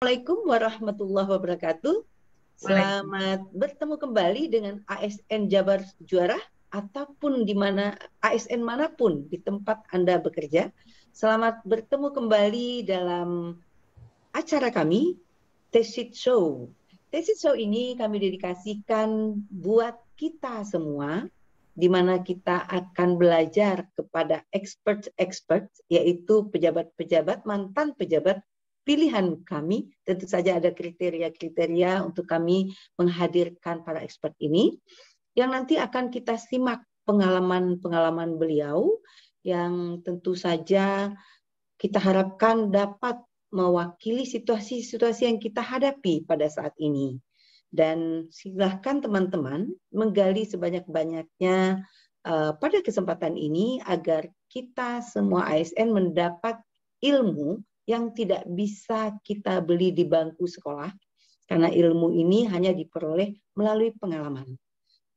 Assalamualaikum warahmatullahi wabarakatuh. Selamat bertemu kembali dengan ASN Jabar Juara ataupun di mana ASN manapun di tempat Anda bekerja. Selamat bertemu kembali dalam acara kami, Tesit Show. Tesit Show ini kami dedikasikan buat kita semua, di mana kita akan belajar kepada expert, yaitu pejabat-pejabat, mantan pejabat pilihan kami. Tentu saja ada kriteria-kriteria untuk kami menghadirkan para expert ini, yang nanti akan kita simak pengalaman-pengalaman beliau, yang tentu saja kita harapkan dapat mewakili situasi-situasi yang kita hadapi pada saat ini. Dan silahkan teman-teman menggali sebanyak-banyaknya pada kesempatan ini agar kita semua ASN mendapat ilmu yang tidak bisa kita beli di bangku sekolah, karena ilmu ini hanya diperoleh melalui pengalaman.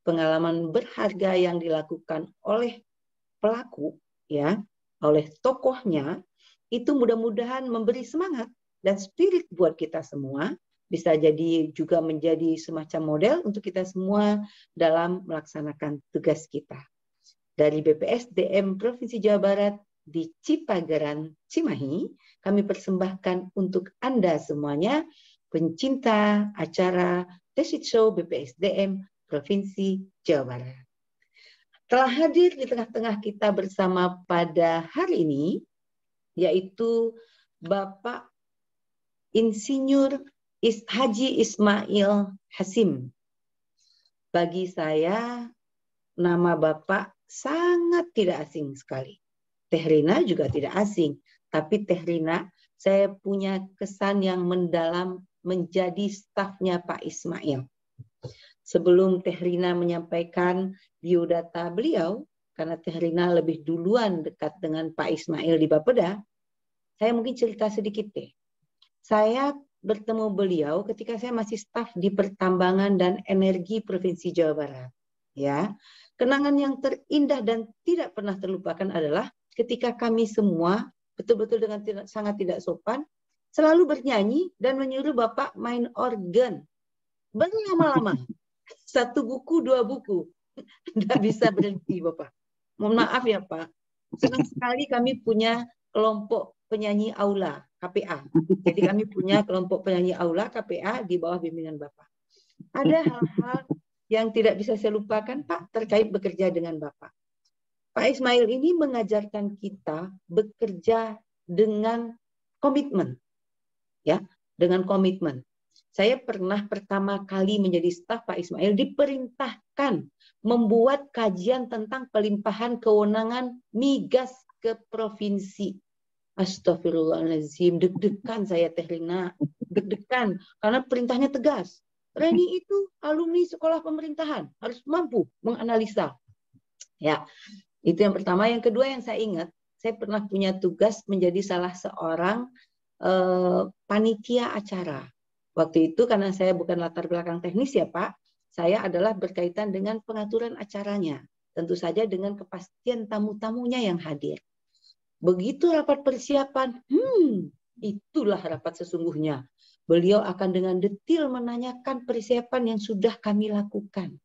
Pengalaman berharga yang dilakukan oleh pelaku, ya, oleh tokohnya, itu mudah-mudahan memberi semangat dan spirit buat kita semua. Bisa jadi juga menjadi semacam model untuk kita semua dalam melaksanakan tugas kita. Dari BPSDM Provinsi Jawa Barat di Cipageran, Cimahi, kami persembahkan untuk Anda semuanya, pencinta acara Tesit Show BPSDM Provinsi Jawa Barat. Telah hadir di tengah-tengah kita bersama pada hari ini, yaitu Bapak Insinyur Haji Ismail Hasim. Bagi saya, nama Bapak sangat tidak asing sekali. Teh Rina juga tidak asing, tapi Teh Rina, saya punya kesan yang mendalam menjadi stafnya Pak Ismail. Sebelum Teh Rina menyampaikan biodata beliau, karena Teh Rina lebih duluan dekat dengan Pak Ismail di Bapeda, saya mungkin cerita sedikit deh. Saya bertemu beliau ketika saya masih staf di Pertambangan dan Energi Provinsi Jawa Barat. Ya, kenangan yang terindah dan tidak pernah terlupakan adalah ketika kami semua betul-betul dengan sangat tidak sopan selalu bernyanyi dan menyuruh Bapak main organ berlama-lama. 1 buku, 2 buku. Tidak bisa berhenti Bapak. Mohon maaf ya Pak. Senang sekali kami punya kelompok penyanyi aula KPA. Jadi kami punya kelompok penyanyi aula KPA di bawah bimbingan Bapak. Ada hal-hal yang tidak bisa saya lupakan Pak terkait bekerja dengan Bapak. Pak Ismail ini mengajarkan kita bekerja dengan komitmen. Ya, dengan komitmen. Saya pernah pertama kali menjadi staf Pak Ismail diperintahkan membuat kajian tentang pelimpahan kewenangan migas ke provinsi. Astagfirullahaladzim, deg-degan saya Teh Rina, deg-degan karena perintahnya tegas. Reni itu alumni sekolah pemerintahan, harus mampu menganalisa. Ya, itu yang pertama. Yang kedua yang saya ingat, saya pernah punya tugas menjadi salah seorang panitia acara. Waktu itu karena saya bukan latar belakang teknis ya Pak, saya adalah berkaitan dengan pengaturan acaranya. Tentu saja dengan kepastian tamu-tamunya yang hadir. Begitu rapat persiapan, itulah rapat sesungguhnya. Beliau akan dengan detail menanyakan persiapan yang sudah kami lakukan.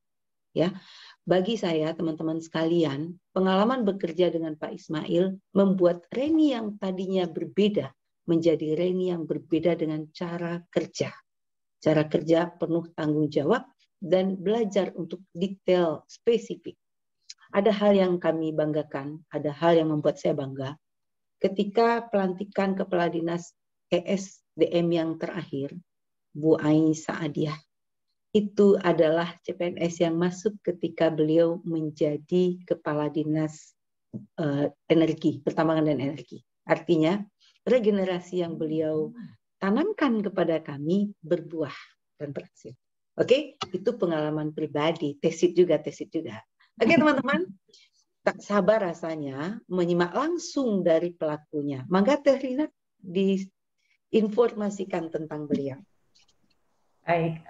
Ya, bagi saya teman-teman sekalian, pengalaman bekerja dengan Pak Ismail membuat Reni yang tadinya berbeda menjadi Reni yang berbeda dengan cara kerja. Cara kerja penuh tanggung jawab dan belajar untuk detail spesifik. Ada hal yang kami banggakan, ada hal yang membuat saya bangga. Ketika pelantikan Kepala Dinas ESDM yang terakhir, Bu Ai Saadiah, itu adalah CPNS yang masuk ketika beliau menjadi Kepala Dinas Energi, Pertambangan dan Energi. Artinya, regenerasi yang beliau tanamkan kepada kami berbuah dan berhasil. Oke, itu pengalaman pribadi, tesit juga. Oke teman-teman, tak sabar rasanya menyimak langsung dari pelakunya. Mangga Teh Rina diinformasikan tentang beliau. Baik,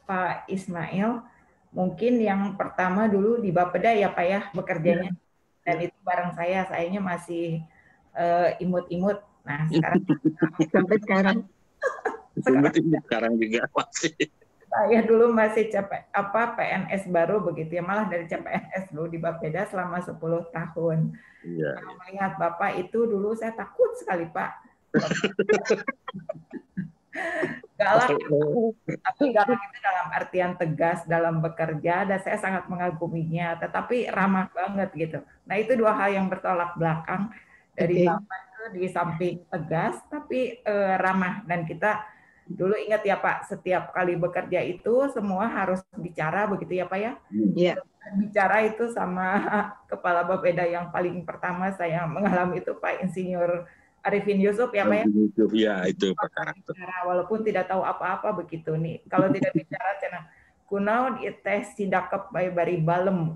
Pak Ismail, mungkin yang pertama dulu di Bapeda ya Pak ya bekerjanya, dan itu bareng sayanya masih imut-imut. Nah sekarang sampai sekarang Imut-imut sekarang juga masih. Saya dulu masih PNS baru begitu ya, malah dari CPNS dulu di Bapeda selama 10 tahun. Iya. Kalau melihat Bapak itu dulu saya takut sekali, Pak. Galak, tapi galak itu dalam artian tegas dalam bekerja, dan saya sangat mengaguminya, tetapi ramah banget gitu. Nah, itu dua hal yang bertolak belakang dari Bapak itu, di samping tegas tapi ramah. Dan kita dulu ingat ya Pak, setiap kali bekerja itu semua harus bicara begitu ya Pak ya? Iya. Bicara itu sama kepala Bapeda yang paling pertama saya mengalami itu Pak Insinyur Arifin Yusuf ya Pak ya? Iya, itu Pak karakter. Walaupun tidak tahu apa-apa begitu nih. Kalau tidak bicara cina kunaon teh sidakep bae bari balem.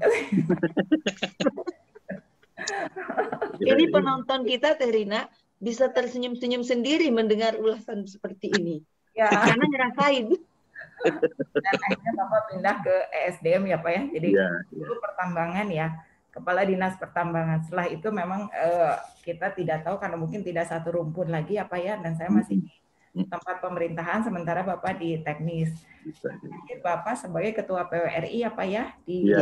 Ini penonton kita Teh Rina bisa tersenyum-senyum sendiri mendengar ulasan seperti ini. Ya. Karena ngerasain. Dan akhirnya Bapak pindah ke ESDM ya Pak ya. Jadi dulu pertambangan ya, Kepala Dinas Pertambangan. Setelah itu memang kita tidak tahu karena mungkin tidak satu rumpun lagi ya Pak ya. Dan saya masih di tempat pemerintahan sementara Bapak di teknis. Bapak sebagai Ketua PWRI ya Pak ya di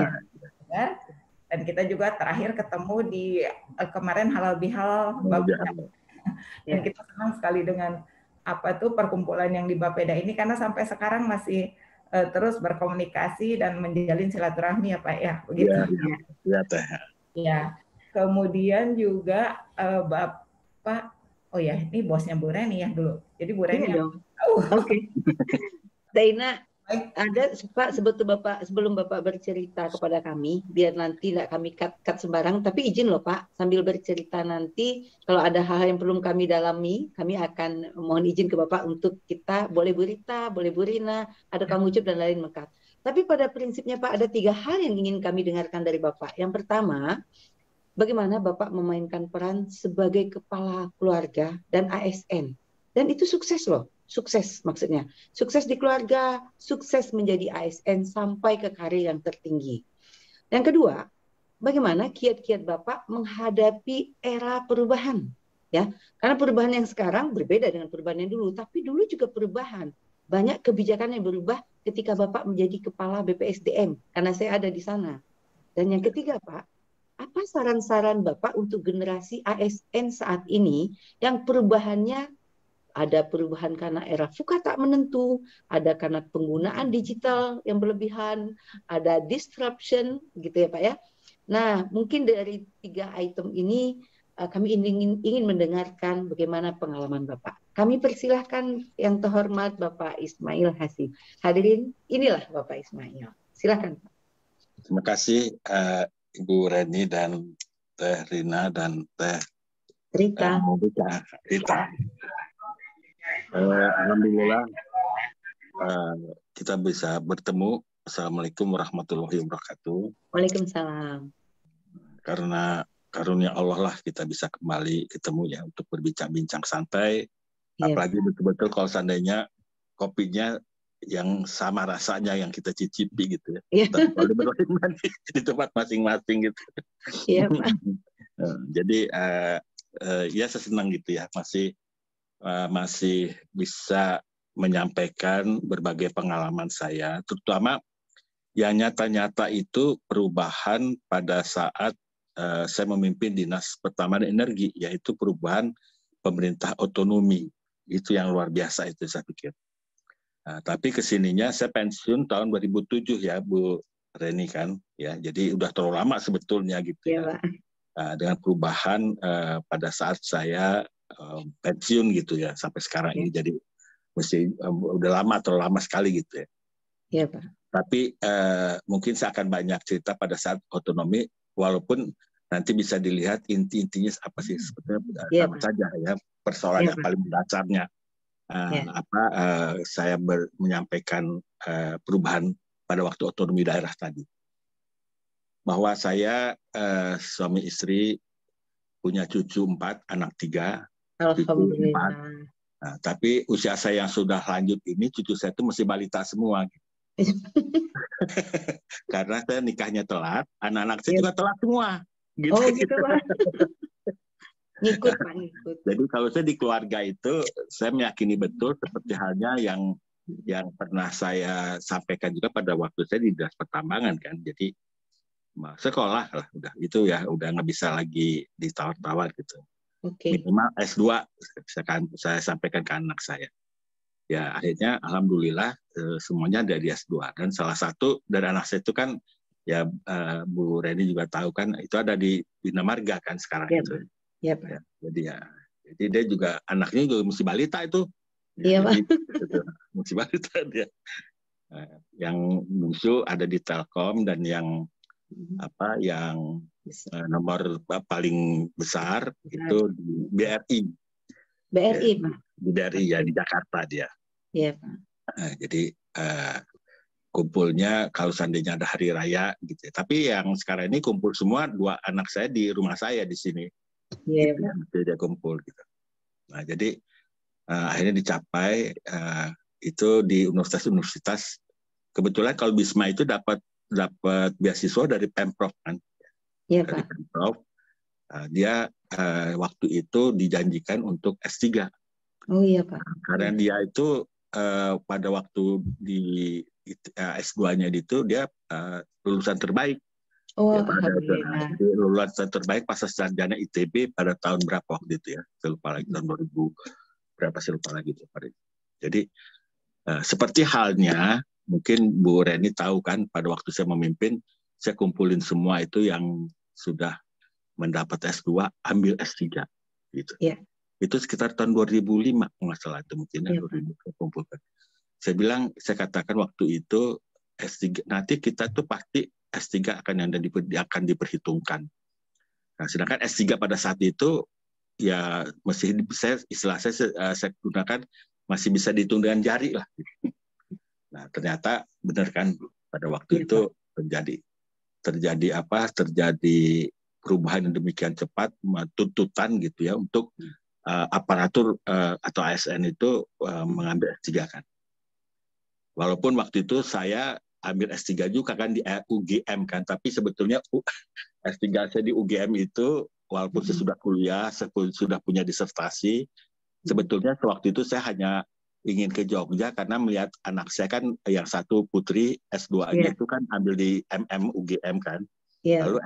dan kita juga terakhir ketemu di kemarin halal bihalal Bapak. Dan kita senang sekali dengan apa tuh perkumpulan yang di Bapeda ini karena sampai sekarang masih terus berkomunikasi dan menjalin silaturahmi ya Pak ya begitu. Iya Teh. Ya. Kemudian juga Bapak, oh ya ini bosnya Bu Reni ya dulu. Jadi Bu Reni. Oke. Daina, ada Pak sebelum Bapak bercerita kepada kami, biar nanti tidak kami cut sembarang, tapi izin loh Pak, sambil bercerita nanti kalau ada hal yang perlu kami dalami, kami akan mohon izin ke Bapak untuk kita boleh Bu Rita, boleh Bu Rina, ada Kang Ucup dan lain mekat. Tapi pada prinsipnya Pak ada 3 hal yang ingin kami dengarkan dari Bapak. Yang pertama, bagaimana Bapak memainkan peran sebagai kepala keluarga dan ASN. Dan itu sukses loh. Sukses maksudnya. Sukses di keluarga, sukses menjadi ASN sampai ke karir yang tertinggi. Yang kedua, bagaimana kiat-kiat Bapak menghadapi era perubahan. Ya, karena perubahan yang sekarang berbeda dengan perubahan yang dulu, tapi dulu juga perubahan. Banyak kebijakan yang berubah ketika Bapak menjadi kepala BPSDM, karena saya ada di sana. Dan yang ketiga Pak, apa saran-saran Bapak untuk generasi ASN saat ini yang perubahannya ada perubahan karena era VUCA tak menentu, ada karena penggunaan digital yang berlebihan, ada disruption, gitu ya Pak ya. Nah, mungkin dari 3 item ini kami ingin mendengarkan bagaimana pengalaman Bapak. Kami persilahkan yang terhormat Bapak Ismail Hasib. Hadirin, inilah Bapak Ismail. Silakan Pak. Terima kasih Ibu Reni dan Teh Rina dan Teh Rita. Alhamdulillah kita bisa bertemu. Assalamualaikum warahmatullahi wabarakatuh. Waalaikumsalam. Karena karunia Allah lah kita bisa kembali ketemu ya untuk berbincang-bincang santai. Apalagi betul-betul kalau seandainya kopinya yang sama rasanya yang kita cicipi gitu ya. Di tempat masing-masing gitu. Iya Pak. Jadi ya saya senang gitu ya masih bisa menyampaikan berbagai pengalaman saya, terutama yang nyata-nyata itu perubahan pada saat saya memimpin Dinas Pertamanan Energi, yaitu perubahan pemerintah otonomi. Itu yang luar biasa itu saya pikir. Nah, tapi kesininya saya pensiun tahun 2007 ya Bu Reni kan, ya jadi udah terlalu lama sebetulnya gitu ya. Dengan perubahan pada saat saya pensiun gitu ya sampai sekarang ini, jadi mesti udah terlalu lama sekali gitu ya. Iya Pak. Tapi mungkin saya akan banyak cerita pada saat otonomi, walaupun nanti bisa dilihat inti-intinya apa sih sebetulnya sama saja ya persoalan yang paling dasarnya. Saya menyampaikan perubahan pada waktu otonomi daerah tadi, bahwa saya suami istri punya cucu 4, anak 3. Alhamdulillah. Nah, tapi usia saya yang sudah lanjut ini, cucu saya itu masih balita semua. Karena saya nikahnya telat, anak-anak saya juga telat semua. Gitu. Oh gitu Pak. Ngikut Pak, ngikut. Jadi kalau saya di keluarga itu, saya meyakini betul seperti halnya yang pernah saya sampaikan juga pada waktu saya di Dinas Pertambangan kan. Jadi sekolah lah, udah itu ya udah nggak bisa lagi ditawar-tawar gitu. Minimal S2 saya sampaikan ke anak saya. Ya akhirnya alhamdulillah semuanya dari S2, dan salah satu dari anak saya itu kan ya Bu Reni juga tahu kan, itu ada di Bina Marga kan sekarang itu. Iya Pak. Ya, jadi dia juga anaknya juga mesti balita itu. Iya Pak. Mesti balita dia. Yang bungsu ada di Telkom, dan yang nomor paling besar itu di BRI. BRI Pak. Di BRI ya, di Jakarta dia. Iya Pak. Jadi kumpulnya kalau seandainya ada hari raya gitu. Tapi yang sekarang ini kumpul semua 2 anak saya di rumah saya di sini. Iya gitu, dia kumpul gitu. Nah jadi akhirnya dicapai itu di universitas-universitas. Kebetulan kalau Bisma itu dapat beasiswa dari Pemprov kan. Iya dari Pak. Pemprov. Dia waktu itu dijanjikan untuk S3. Oh iya Pak. Karena dia itu pada waktu di S2-nya itu dia lulusan terbaik. Oh, ya, alhamdulillah. jadi lulusan terbaik pasca sarjana ITB pada tahun berapa waktu itu ya? Saya lupa lagi, tahun 2000 berapa saya lupa lagi. Jadi seperti halnya mungkin Bu Reni tahu kan, pada waktu saya memimpin, saya kumpulin semua itu yang sudah mendapat S2, ambil S3 gitu. Yeah. Itu sekitar tahun 2005 nggak salah itu mungkin ya, 2000 saya kumpulkan. Saya katakan waktu itu S3 nanti kita tuh pasti S3 akan diperhitungkan. Nah, sedangkan S3 pada saat itu ya masih saya gunakan masih bisa dihitung dengan jari lah. Nah, ternyata benar kan pada waktu itu terjadi perubahan yang demikian cepat, tuntutan gitu ya untuk aparatur atau ASN itu mengambil S3 kan. Walaupun waktu itu saya ambil S3 juga kan di UGM kan, tapi sebetulnya S3 saya di UGM itu walaupun saya sudah kuliah, saya sudah punya disertasi, sebetulnya waktu itu saya hanya ingin ke Jogja karena melihat anak saya kan yang satu putri S2-nya itu kan ambil di UGM kan. Lalu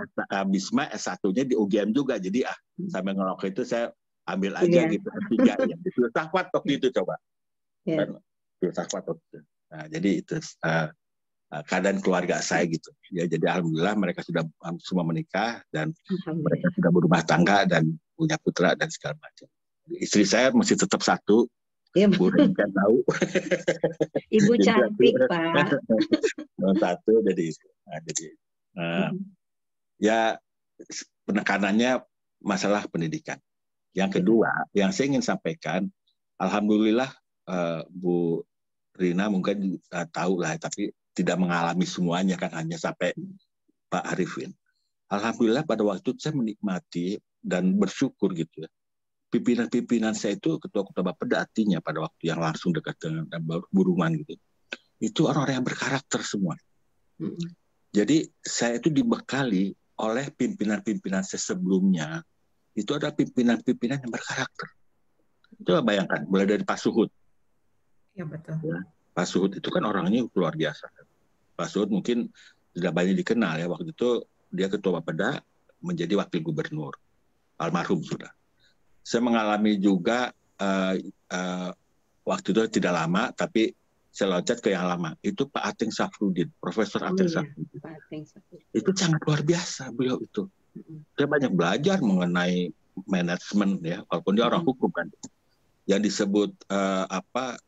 Bisma S1-nya di UGM juga, jadi sambil ngerokok itu saya ambil aja gitu S3 ya. Di filsafat waktu itu coba. Kan filsafat waktu itu. Nah, jadi itu keadaan keluarga saya gitu. Ya, jadi alhamdulillah mereka sudah semua menikah dan mereka sudah berumah tangga dan punya putra dan segala macam. Istri saya masih tetap satu. Bu Reni kan tahu. Ibu cantik Pak. Satu jadi ya penekanannya masalah pendidikan. Yang kedua, yang saya ingin sampaikan, alhamdulillah Bu Rina mungkin tahu lah, tapi tidak mengalami semuanya kan, hanya sampai Pak Arifin. Alhamdulillah pada waktu itu saya menikmati dan bersyukur gitu ya. Pimpinan-pimpinan saya itu ketua-ketua Bapeda artinya pada waktu yang langsung dekat dengan Buruman gitu. Itu orang-orang yang berkarakter semua. Jadi saya itu dibekali oleh pimpinan-pimpinan saya sebelumnya. Itu ada pimpinan-pimpinan yang berkarakter. Coba bayangkan, mulai dari Pak Suhud. Ya betul. Ya, Pak Suhud itu kan orangnya luar biasa. Pak Suhud mungkin tidak banyak dikenal ya, waktu itu dia ketua Bapeda menjadi wakil gubernur, almarhum sudah. Saya mengalami juga waktu itu tidak lama, tapi saya loncat ke yang lama. Itu Pak Ateng Safrudin, Profesor Ateng Safrudin. Itu sangat luar biasa beliau itu. Saya banyak belajar mengenai manajemen ya, walaupun dia orang hukum kan. Yang disebut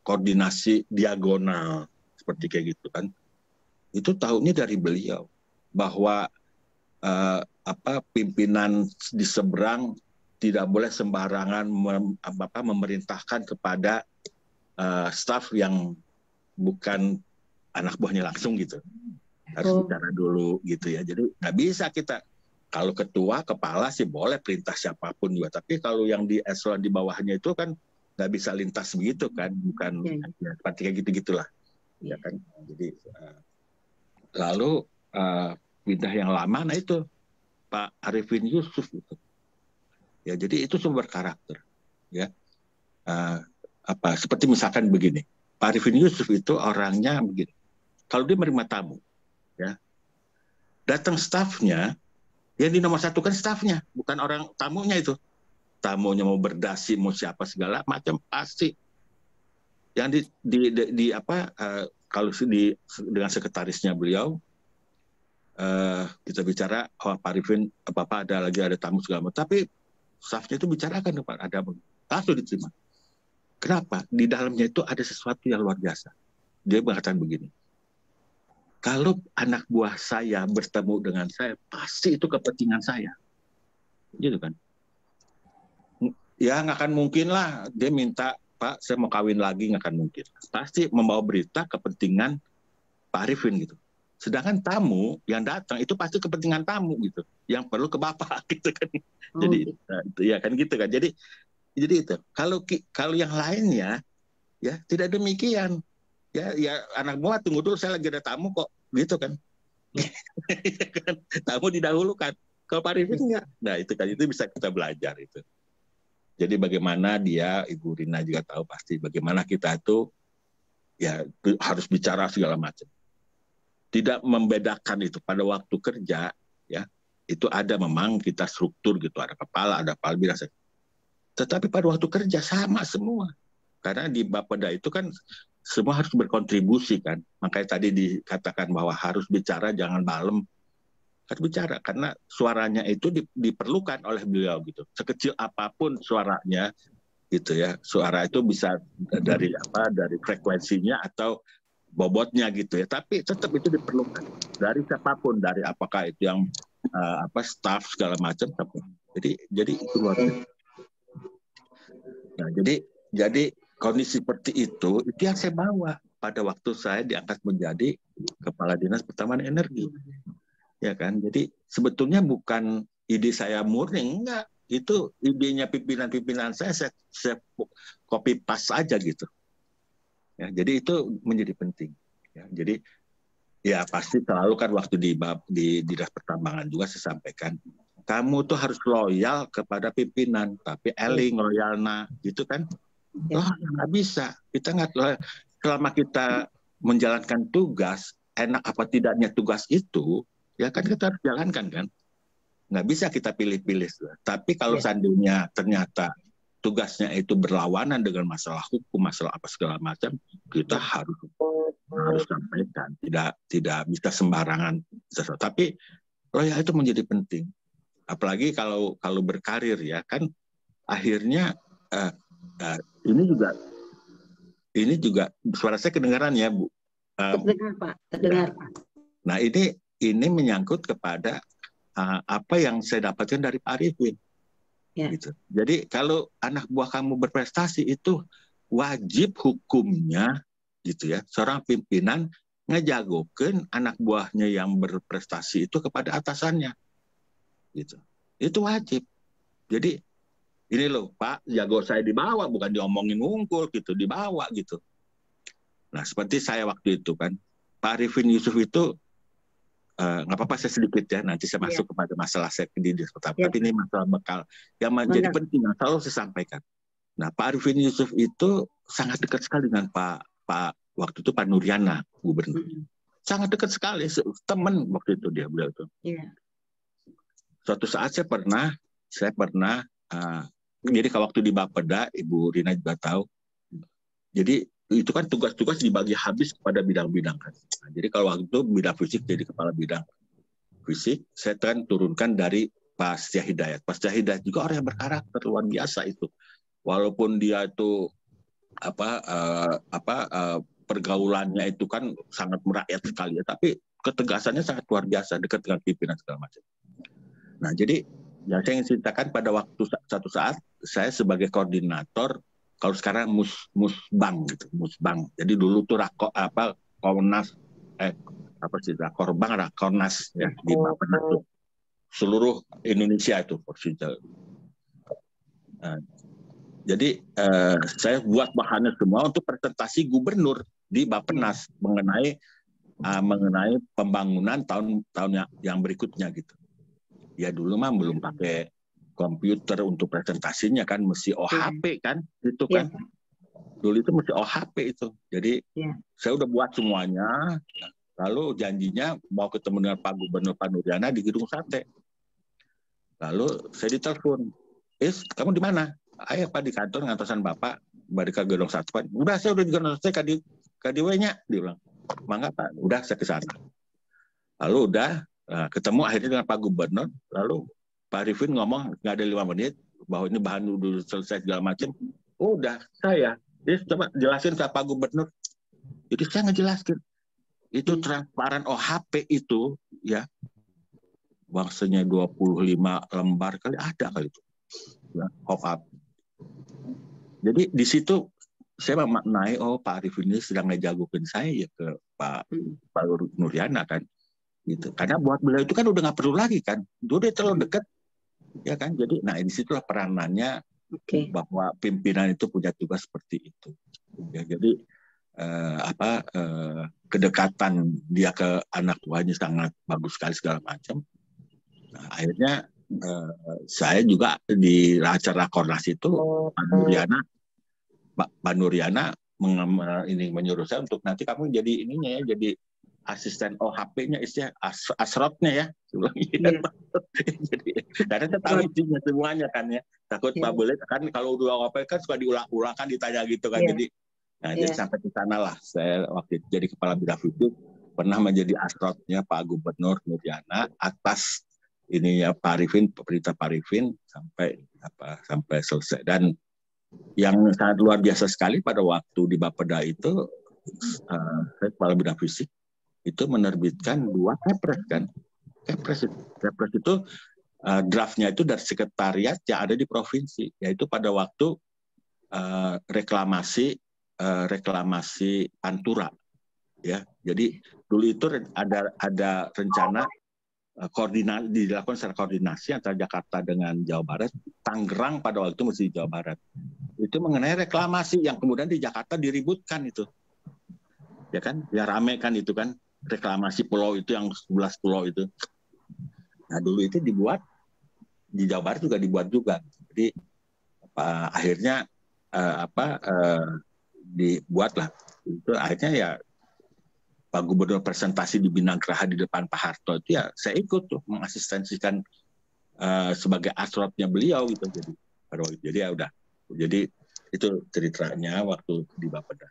koordinasi diagonal seperti kayak gitu kan. Itu tahunya dari beliau bahwa pimpinan di seberang tidak boleh sembarangan memerintahkan kepada staf yang bukan anak buahnya langsung gitu. Harus bicara dulu gitu ya. Jadi nggak bisa kita, kalau ketua, kepala sih boleh perintah siapapun juga. Tapi kalau yang di eselon di bawahnya itu kan nggak bisa lintas begitu kan. Bukan ya, seperti kayak gitu-gitulah. Ya kan. Jadi lalu pindah yang lama, nah itu Pak Arifin Yusuf itu. Ya, jadi itu sumber karakter. Ya, seperti misalkan begini, Pak Arifin Yusuf itu orangnya begini. Kalau dia menerima tamu, ya, datang stafnya, yang di nomor satu kan stafnya, bukan orang tamunya itu. Tamunya mau berdasi, mau siapa segala macam pasti. Yang kalau dengan sekretarisnya beliau, kita bicara, Pak Arifin, apa ada tamu segala macam. Tapi stafnya itu bicarakan, Pak, ada langsung diterima. Kenapa? Di dalamnya itu ada sesuatu yang luar biasa. Dia mengatakan begini, kalau anak buah saya bertemu dengan saya, pasti itu kepentingan saya. Gitu kan. Ya nggak akan mungkin lah dia minta, Pak saya mau kawin lagi, nggak akan mungkin. Pasti membawa berita kepentingan Pak Arifin gitu. Sedangkan tamu yang datang itu pasti kepentingan tamu gitu, yang perlu ke Bapak gitu kan. Jadi itu ya kan gitu kan. Jadi itu kalau yang lainnya ya tidak demikian. Ya anak buah tunggu dulu, saya lagi ada tamu kok gitu kan. Tamu didahulukan. Kalau Pak Arifin enggak. Nah itu kan, itu bisa kita belajar itu. Jadi bagaimana dia, Ibu Rina juga tahu pasti bagaimana kita itu ya harus bicara segala macam. Tidak membedakan itu pada waktu kerja ya, itu ada memang kita struktur gitu, ada kepala, ada biasa. Tetapi pada waktu kerja sama semua. Karena di Bapeda itu kan semua harus berkontribusi kan. Makanya tadi dikatakan bahwa harus bicara jangan malam. Harus bicara karena suaranya itu diperlukan oleh beliau gitu. Sekecil apapun suaranya gitu ya. Suara itu bisa dari frekuensinya atau bobotnya gitu ya. Tapi tetap itu diperlukan dari siapapun, dari apakah itu yang staff segala macam. Jadi itu luar biasa. Nah, jadi kondisi seperti itu yang saya bawa pada waktu saya diangkat menjadi Kepala Dinas Pertamanan Energi. Ya kan, jadi sebetulnya bukan ide saya murni, enggak. Itu idenya pimpinan-pimpinan saya copy paste aja gitu. Ya, jadi itu menjadi penting. Ya, jadi ya pasti selalu kan waktu di Dinas Pertambangan juga saya sampaikan, kamu tuh harus loyal kepada pimpinan, tapi eling loyalna gitu kan. Nggak bisa. Kita nggak, selama kita menjalankan tugas, enak apa tidaknya tugas itu, ya kan kita harus jalankan kan. Nggak bisa kita pilih-pilih. Tapi kalau seandainya ternyata tugasnya itu berlawanan dengan masalah hukum, masalah apa segala macam, kita harus sampaikan. Tidak bisa sembarangan. Tapi loyal itu menjadi penting. Apalagi kalau berkarir ya kan, akhirnya ini juga suara saya kedengaran ya Bu. Terdengar Pak, terdengar Pak. Nah ini menyangkut kepada apa yang saya dapatkan dari Pak Arifin. Ya. Gitu. Jadi kalau anak buah kamu berprestasi itu wajib hukumnya gitu ya, seorang pimpinan ngejagokan anak buahnya yang berprestasi itu kepada atasannya. Gitu. Itu wajib. Jadi ini loh Pak, jago saya dibawa, bukan diomongin ngungkul gitu, dibawa gitu. Nah seperti saya waktu itu kan, Pak Arifin Yusuf itu nggak apa-apa saya sedikit ya, nanti saya masuk kepada masalah saya di Dinas Pertamanan. Tapi ini masalah bekal yang menjadi penting yang selalu saya sampaikan. Nah Pak Arifin Yusuf itu sangat dekat sekali dengan Pak waktu itu Pak Nuriana gubernur. Sangat dekat sekali, teman waktu itu beliau itu. Suatu saat saya pernah jadi kalau waktu di Bapeda, Ibu Rina juga tahu. Jadi itu kan tugas-tugas dibagi habis kepada bidang-bidang kan. Nah, jadi kalau waktu itu bidang fisik jadi kepala bidang fisik, saya kan turunkan dari Pak Setia Hidayat. Pak Setia Hidayat juga orang yang berkarakter luar biasa itu. Walaupun dia itu pergaulannya itu kan sangat merakyat sekali ya, tapi ketegasannya sangat luar biasa, dekat dengan pimpinan segala macam. Nah, jadi yang saya ingin ceritakan pada waktu satu saat saya sebagai koordinator, kalau sekarang musbang gitu, musbang. Jadi dulu tuh Kornas Rakornas ya di Bapeda tuh. Seluruh Indonesia itu persija. Jadi saya buat bahannya semua untuk presentasi gubernur di Bappenas mengenai pembangunan tahun yang berikutnya gitu. Ya dulu mah belum pakai komputer untuk presentasinya kan mesti OHP kan, itu kan. Dulu itu mesti OHP itu. Jadi saya udah buat semuanya, lalu janjinya mau ketemu dengan Pak Gubernur Pak Nuriana di Gedung Sate. Lalu saya ditelepon, kamu di mana? Ayo Pak, di kantor ngantosan Bapak, balik ke Gedung Sate. Pak, udah saya udah di Gedung Sate, kadiwenya, dia bilang. Mangga Pak, udah saya ke sana. Lalu udah ketemu akhirnya dengan Pak Gubernur, lalu Pak Arifin ngomong nggak ada 5 menit bahwa ini bahan dulu selesai segala macam. Udah saya. Dia coba jelasin ke Pak Gubernur. Jadi saya ngejelasin. Itu transparan OHP itu ya. Bangsanya 25 lembar kali ada kali itu. Ya, OHP. Jadi di situ saya memaknai Pak Arifin ini sedang ngejagokin saya ya ke Pak Nuriana kan. Gitu. Karena buat beliau itu kan udah nggak perlu lagi kan. Dia terlalu dekat. Ya kan. Jadi di situlah peranannya. Bahwa pimpinan itu punya tugas seperti itu. Ya, jadi kedekatan dia ke anak buahnya sangat bagus sekali segala macam. Nah, akhirnya saya juga di acara Rakornas itu Pak Nuriana menyuruh saya untuk nanti kamu jadi ininya ya, jadi asisten OHP-nya istilah asrotnya ya. Jadi karena saya tahu isinya semuanya kan ya. Takut Pak boleh kan kalau udah OHP kan suka diulang-ulang kan ditanya gitu kan. Jadi jadi sampai ke sana lah saya waktu itu jadi kepala bidang fisik pernah menjadi asrotnya Pak Gubernur Nuriana atas ininya Pak Arifin, perintah Pak Arifin sampai selesai. Dan yang sangat luar biasa sekali pada waktu di Bapeda itu saya kepala bidang fisik itu menerbitkan 2 kepres kan. Kepres itu draftnya itu dari sekretariat yang ada di provinsi, yaitu pada waktu reklamasi Pantura ya. Jadi dulu itu ada rencana dilakukan secara koordinasi antara Jakarta dengan Jawa Barat. Tangerang pada waktu itu masih di Jawa Barat. Itu mengenai reklamasi yang kemudian di Jakarta diributkan itu. Ya kan? Ya rame kan itu kan. Reklamasi pulau itu yang 11 pulau itu. Nah dulu itu dibuat di Jawa Barat juga dibuat juga. Jadi akhirnya dibuatlah itu akhirnya ya Pak Gubernur presentasi di Binagraha di depan Pak Harto itu ya saya ikut tuh mengasistensikan sebagai asrotnya beliau gitu. Jadi ya udah. Jadi itu ceritanya waktu di Bapeda.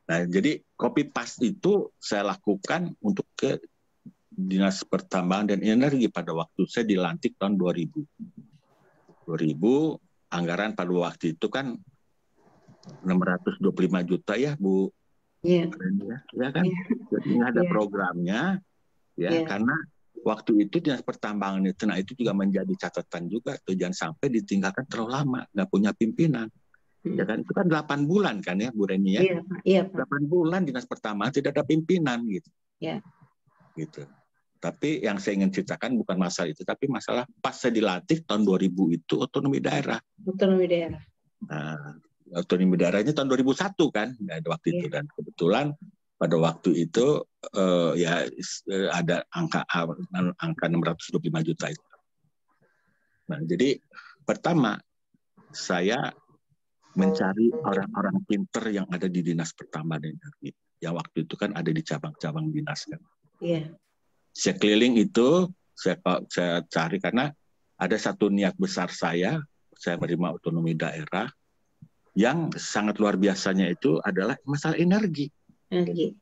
Nah, jadi copy paste itu saya lakukan untuk ke Dinas Pertambangan dan Energi pada waktu saya dilantik tahun 2000. 2000 anggaran pada waktu itu kan 625 juta ya Bu. Iya. Ya kan? Jadi ada programnya ya karena waktu itu Dinas Pertambangan itu itu juga menjadi catatan juga tuh jangan sampai ditinggalkan terlalu lama, nggak punya pimpinan. Ya kan itu kan 8 bulan kan ya Bu Reni ya. Iya, 8 bulan Dinas Pertambangan tidak ada pimpinan gitu. Iya. Gitu. Tapi yang saya ingin ceritakan bukan masalah itu, tapi masalah pas saya dilantik tahun 2000 itu otonomi daerah. Otonomi daerah. Nah, otonomi daerahnya tahun 2001 kan, waktu itu dan kebetulan pada waktu itu ada angka 625 juta itu. Nah, jadi pertama saya mencari orang-orang pinter yang ada di Dinas Pertambangan dan Energi. Yang waktu itu kan ada di cabang-cabang dinas kan. Iya. Saya keliling itu, saya cari karena ada satu niat besar saya menerima otonomi daerah yang sangat luar biasanya itu adalah masalah energi. Energi.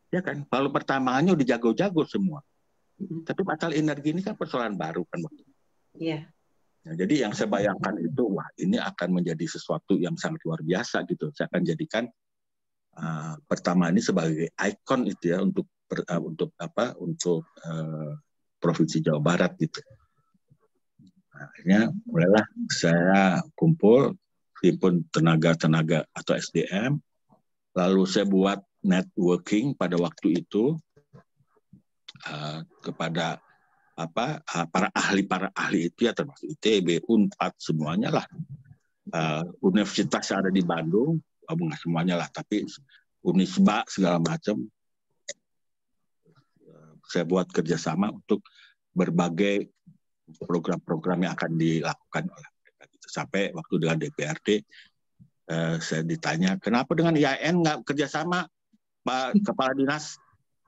Ya kan? Kalau pertambangannya udah jago-jago semua. Tapi masalah energi ini kan persoalan baru kan. Iya. Nah, jadi yang saya bayangkan itu, wah ini akan menjadi sesuatu yang sangat luar biasa gitu. Saya akan jadikan pertama ini sebagai ikon itu ya untuk provinsi Jawa Barat gitu. Nah, akhirnya mulailah saya kumpul himpun tenaga atau SDM, lalu saya buat networking pada waktu itu kepada para ahli itu ya termasuk ITB, Unpad semuanya lah, universitas yang ada di Bandung, bukan semuanya lah, tapi Unisba segala macam. Saya buat kerjasama untuk berbagai program-program yang akan dilakukan oleh mereka. Gitu. Sampai waktu dengan DPRD, saya ditanya, kenapa dengan IAIN nggak kerjasama, Pak Kepala Dinas?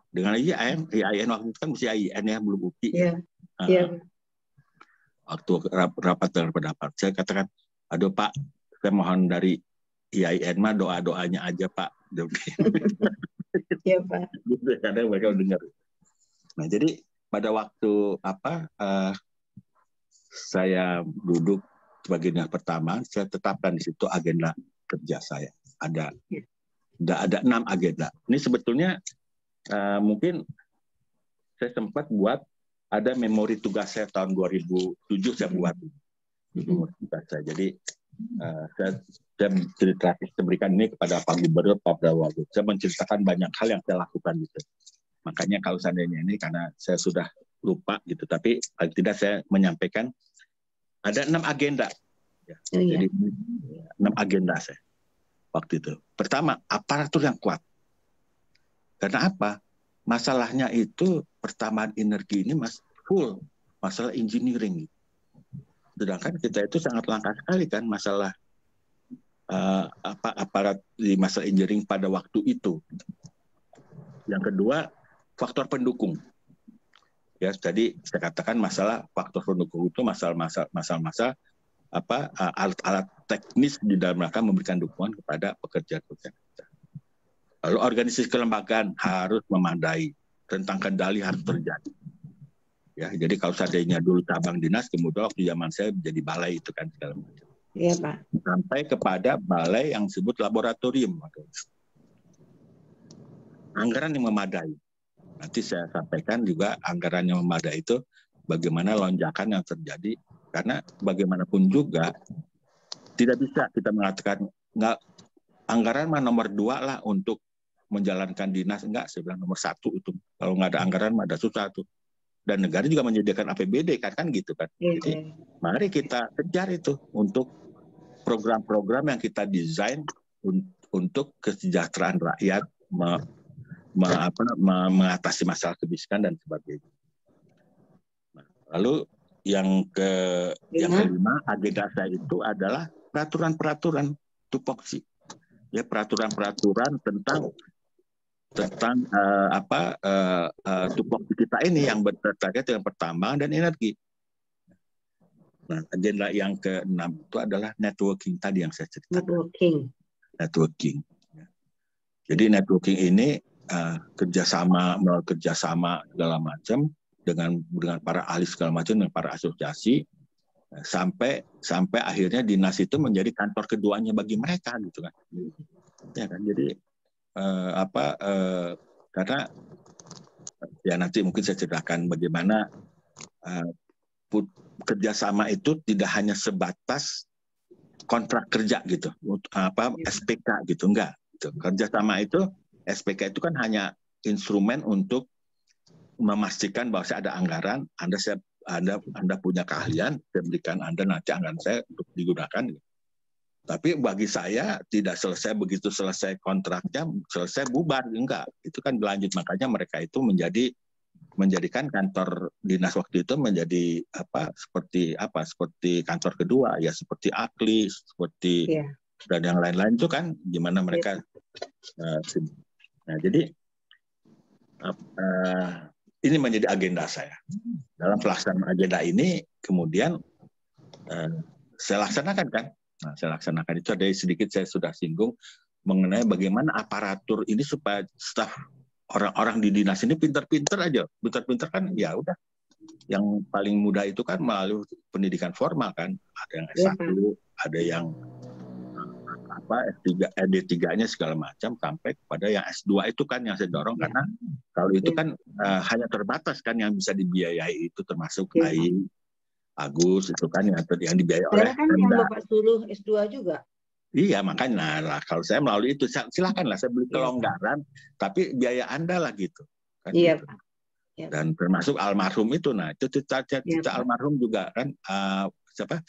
Dengan IAIN waktu itu kan mesti IAIN ya, belum UPI. Waktu rapat dengan pendapat, saya katakan, aduh Pak, saya mohon dari IAIN mah doa-doanya aja Pak. Iya Pak. Karena mereka dengar. Nah jadi pada waktu saya duduk sebagai dinas pertama, saya tetapkan di situ agenda kerja saya. Ada 6 agenda. Ini sebetulnya mungkin saya sempat buat ada memori tugas saya tahun 2007 saya buat memori tugas saya. Jadi saya berikan ini kepada Pak Gubernur Pak Prabowo. Saya menceritakan banyak hal yang saya lakukan gitu. Makanya kalau seandainya ini karena saya sudah lupa gitu, tapi paling tidak saya menyampaikan ada 6 agenda. Ya. Jadi 6 agenda saya waktu itu. Pertama, aparatur yang kuat. Karena apa? Masalahnya itu pertambahan energi ini full masalah engineering. Sedangkan kita itu sangat langka sekali kan masalah aparat di masalah engineering pada waktu itu. Yang kedua, faktor pendukung. Ya, tadi saya katakan masalah faktor pendukung itu masalah alat-alat teknis di dalam rangka memberikan dukungan kepada pekerja-pekerja kita. Lalu organisasi kelembagaan harus memadai, tentang kendali harus terjadi. Ya, jadi kalau seandainya dulu cabang dinas, kemudian waktu zaman saya jadi balai itu kan segala macam. Iya Pak. Sampai kepada balai yang disebut laboratorium. Anggaran yang memadai. Nanti saya sampaikan juga anggaran yang memadai itu bagaimana lonjakan yang terjadi. Karena bagaimanapun juga tidak bisa kita mengatakan nggak anggaran mah nomor 2 lah untuk menjalankan dinas, enggak, saya bilang nomor 1 itu. Kalau nggak ada anggaran mah ada susah tuh. Dan negara juga menyediakan APBD kan gitu kan. Jadi mari kita kejar itu untuk program-program yang kita desain untuk kesejahteraan rakyat, mengatasi masalah kemiskinan dan sebagainya. Nah, lalu yang kelima agenda saya itu adalah peraturan-peraturan tupoksi. Ya, peraturan-peraturan tentang tupoksi kita ini yang terkait dengan pertambangan dan energi. Nah, agenda yang ke-6 itu adalah networking tadi yang saya ceritakan. Networking. Jadi networking ini kerjasama segala macam dengan para ahli segala macam dengan para asosiasi sampai akhirnya dinas itu menjadi kantor keduanya bagi mereka gitu kan. Ya kan, jadi karena ya nanti mungkin saya ceritakan bagaimana kerjasama itu tidak hanya sebatas kontrak kerja gitu, SPK gitu, enggak. Gitu. Kerjasama itu SPK itu kan hanya instrumen untuk memastikan bahwa saya ada anggaran, Anda punya keahlian, saya berikan Anda nanti anggaran saya untuk digunakan. Tapi bagi saya tidak selesai begitu selesai kontraknya, selesai bubar, enggak. Itu kan berlanjut, makanya mereka itu menjadikan kantor dinas waktu itu menjadi seperti kantor kedua, ya seperti AKLI, seperti dan yang lain-lain itu kan, gimana mereka. Nah, jadi ini menjadi agenda saya. Dalam pelaksanaan agenda ini, kemudian saya laksanakan kan. Nah, saya laksanakan itu ada sedikit saya sudah singgung mengenai bagaimana aparatur ini supaya staf orang-orang di dinas ini pintar-pintar aja. Pintar-pintar kan ya udah. Yang paling mudah itu kan melalui pendidikan formal kan. Ada yang S1, ada yang S3, D3-nya segala macam sampai kepada yang S2 itu kan yang saya dorong karena kalau itu kan hanya terbatas kan yang bisa dibiayai itu termasuk AI Agus itu kan yang dibiayai oleh kan yang Bapak suruh S2 juga. Iya, makanya lah kalau saya melalui itu silakanlah saya beli kelonggaran tapi biaya Anda lah gitu. Kan gitu. Dan termasuk almarhum itu, nah itu cita almarhum juga kan siapa?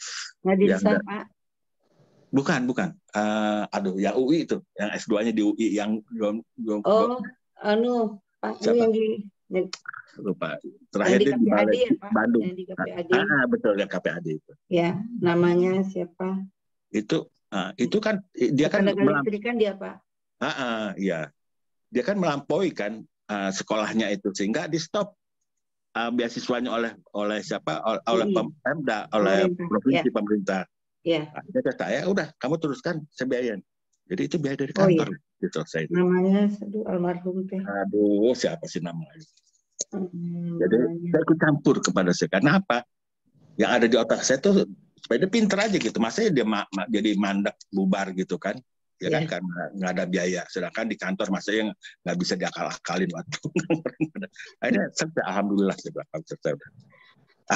Nadir Pak. Bukan. Yang UI itu, yang S2-nya di UI yang Pak, yang di Lupa. Terakhir di KPAD ya, Pak? Bandung. Yang di KPAD. Betul, ya KPAD itu. Ya, namanya siapa? Itu kan dia kan kan dia, Pak. Iya. Dia kan melampaui kan sekolahnya itu, sehingga di stop beasiswanya oleh siapa? Oleh Pemda, oleh provinsi, pemerintah. Iya. Dia kata saya, udah kamu teruskan, saya biayain. Jadi itu biaya dari kantor. Gitu, saya. Namanya almarhum teh. Siapa sih namanya? Jadi saya ikut campur kepada saya. Karena apa? Yang ada di otak saya tuh supaya dia pinter aja gitu. Masanya dia jadi mandak bubar gitu kan? Ya kan, karena nggak ada biaya. Sedangkan di kantor masanya nggak bisa diakal-akalin waktu. Akhirnya selesai, alhamdulillah saya bilang selesai.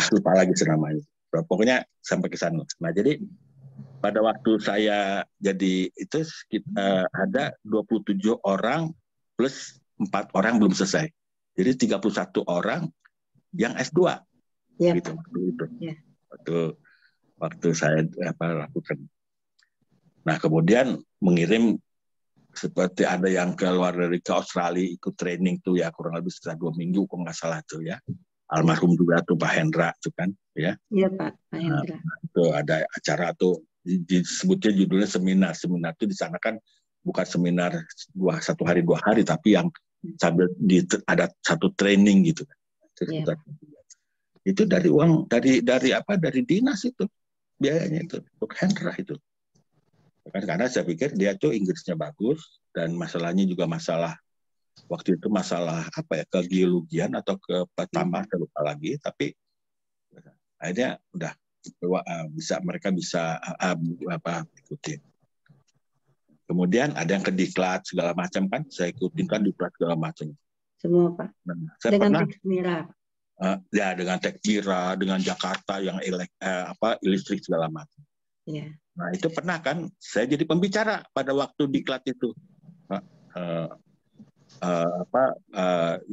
Lupa lagi namanya. Pokoknya sampai ke sana. Nah jadi pada waktu saya jadi itu ada 27 orang plus 4 orang belum selesai. Jadi 31 orang yang S2. Gitu waktu itu. Waktu saya lakukan. Nah, kemudian mengirim seperti ada yang keluar dari ke Australia ikut training tuh ya, kurang lebih sekitar 2 minggu kok nggak salah tuh ya. Almarhum juga tuh Pak Hendra tuh kan ya. Iya Pak Hendra. Tuh ada acara tuh disebutnya judulnya seminar. Seminar itu di sana kan bukan seminar 1 hari 2 hari, tapi yang sambil ada satu training gitu. Itu dari uang dari dinas itu biayanya itu untuk Hendra itu. Karena saya pikir dia tuh Inggrisnya bagus dan masalahnya juga masalah waktu itu masalah ke geologian atau ke petambah, saya lupa lagi, tapi akhirnya udah mereka bisa ikutin. Kemudian ada yang ke diklat segala macam kan, saya ikutin kan diklat segala macam. Semua Pak. Saya dengan pernah teks Mira. Dengan teks Mira, dengan Jakarta yang listrik segala macam. Yeah. Nah itu pernah kan, saya jadi pembicara pada waktu diklat itu.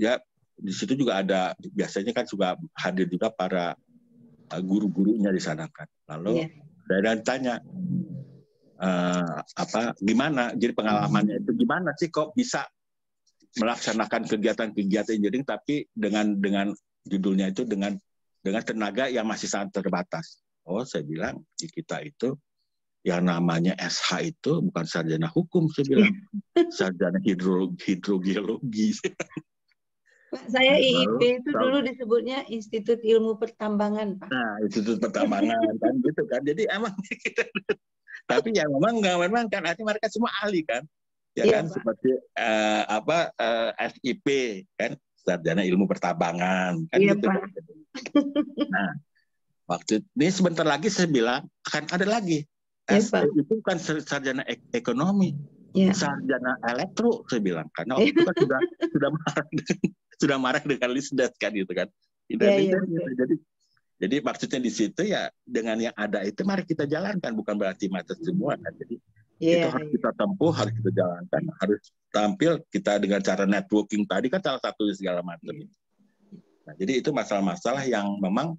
Ya di situ juga ada, biasanya kan juga hadir juga para guru-gurunya di sana kan. Lalu saya tanya gimana, jadi pengalamannya itu gimana sih kok bisa melaksanakan kegiatan-kegiatan engineering tapi dengan judulnya itu dengan tenaga yang masih sangat terbatas. Oh, saya bilang di kita itu yang namanya SH itu bukan sarjana hukum, saya bilang sarjana hidrogeologi. Pak, saya IIP itu dulu disebutnya Institut Ilmu Pertambangan, Pak. Nah, Institut Pertambangan kan gitu kan. Jadi emang kita, tapi yang memang kan artinya mereka semua ahli kan. Ya kan, Pak. Seperti SIP kan, sarjana ilmu pertambangan kan gitu. Pak. Nah, waktu ini sebentar lagi saya bilang akan ada lagi. Itu bukan sarjana ekonomi, sarjana elektro, saya bilang, karena waktu itu kan sudah marah dengan Lisdet kan gitu kan. Jadi maksudnya di situ ya dengan yang ada itu mari kita jalankan, bukan berarti mati semua kan. Jadi itu harus kita tempuh, harus kita jalankan, harus tampil kita dengan cara networking tadi kan salah satu segala macam. Nah, jadi itu masalah-masalah yang memang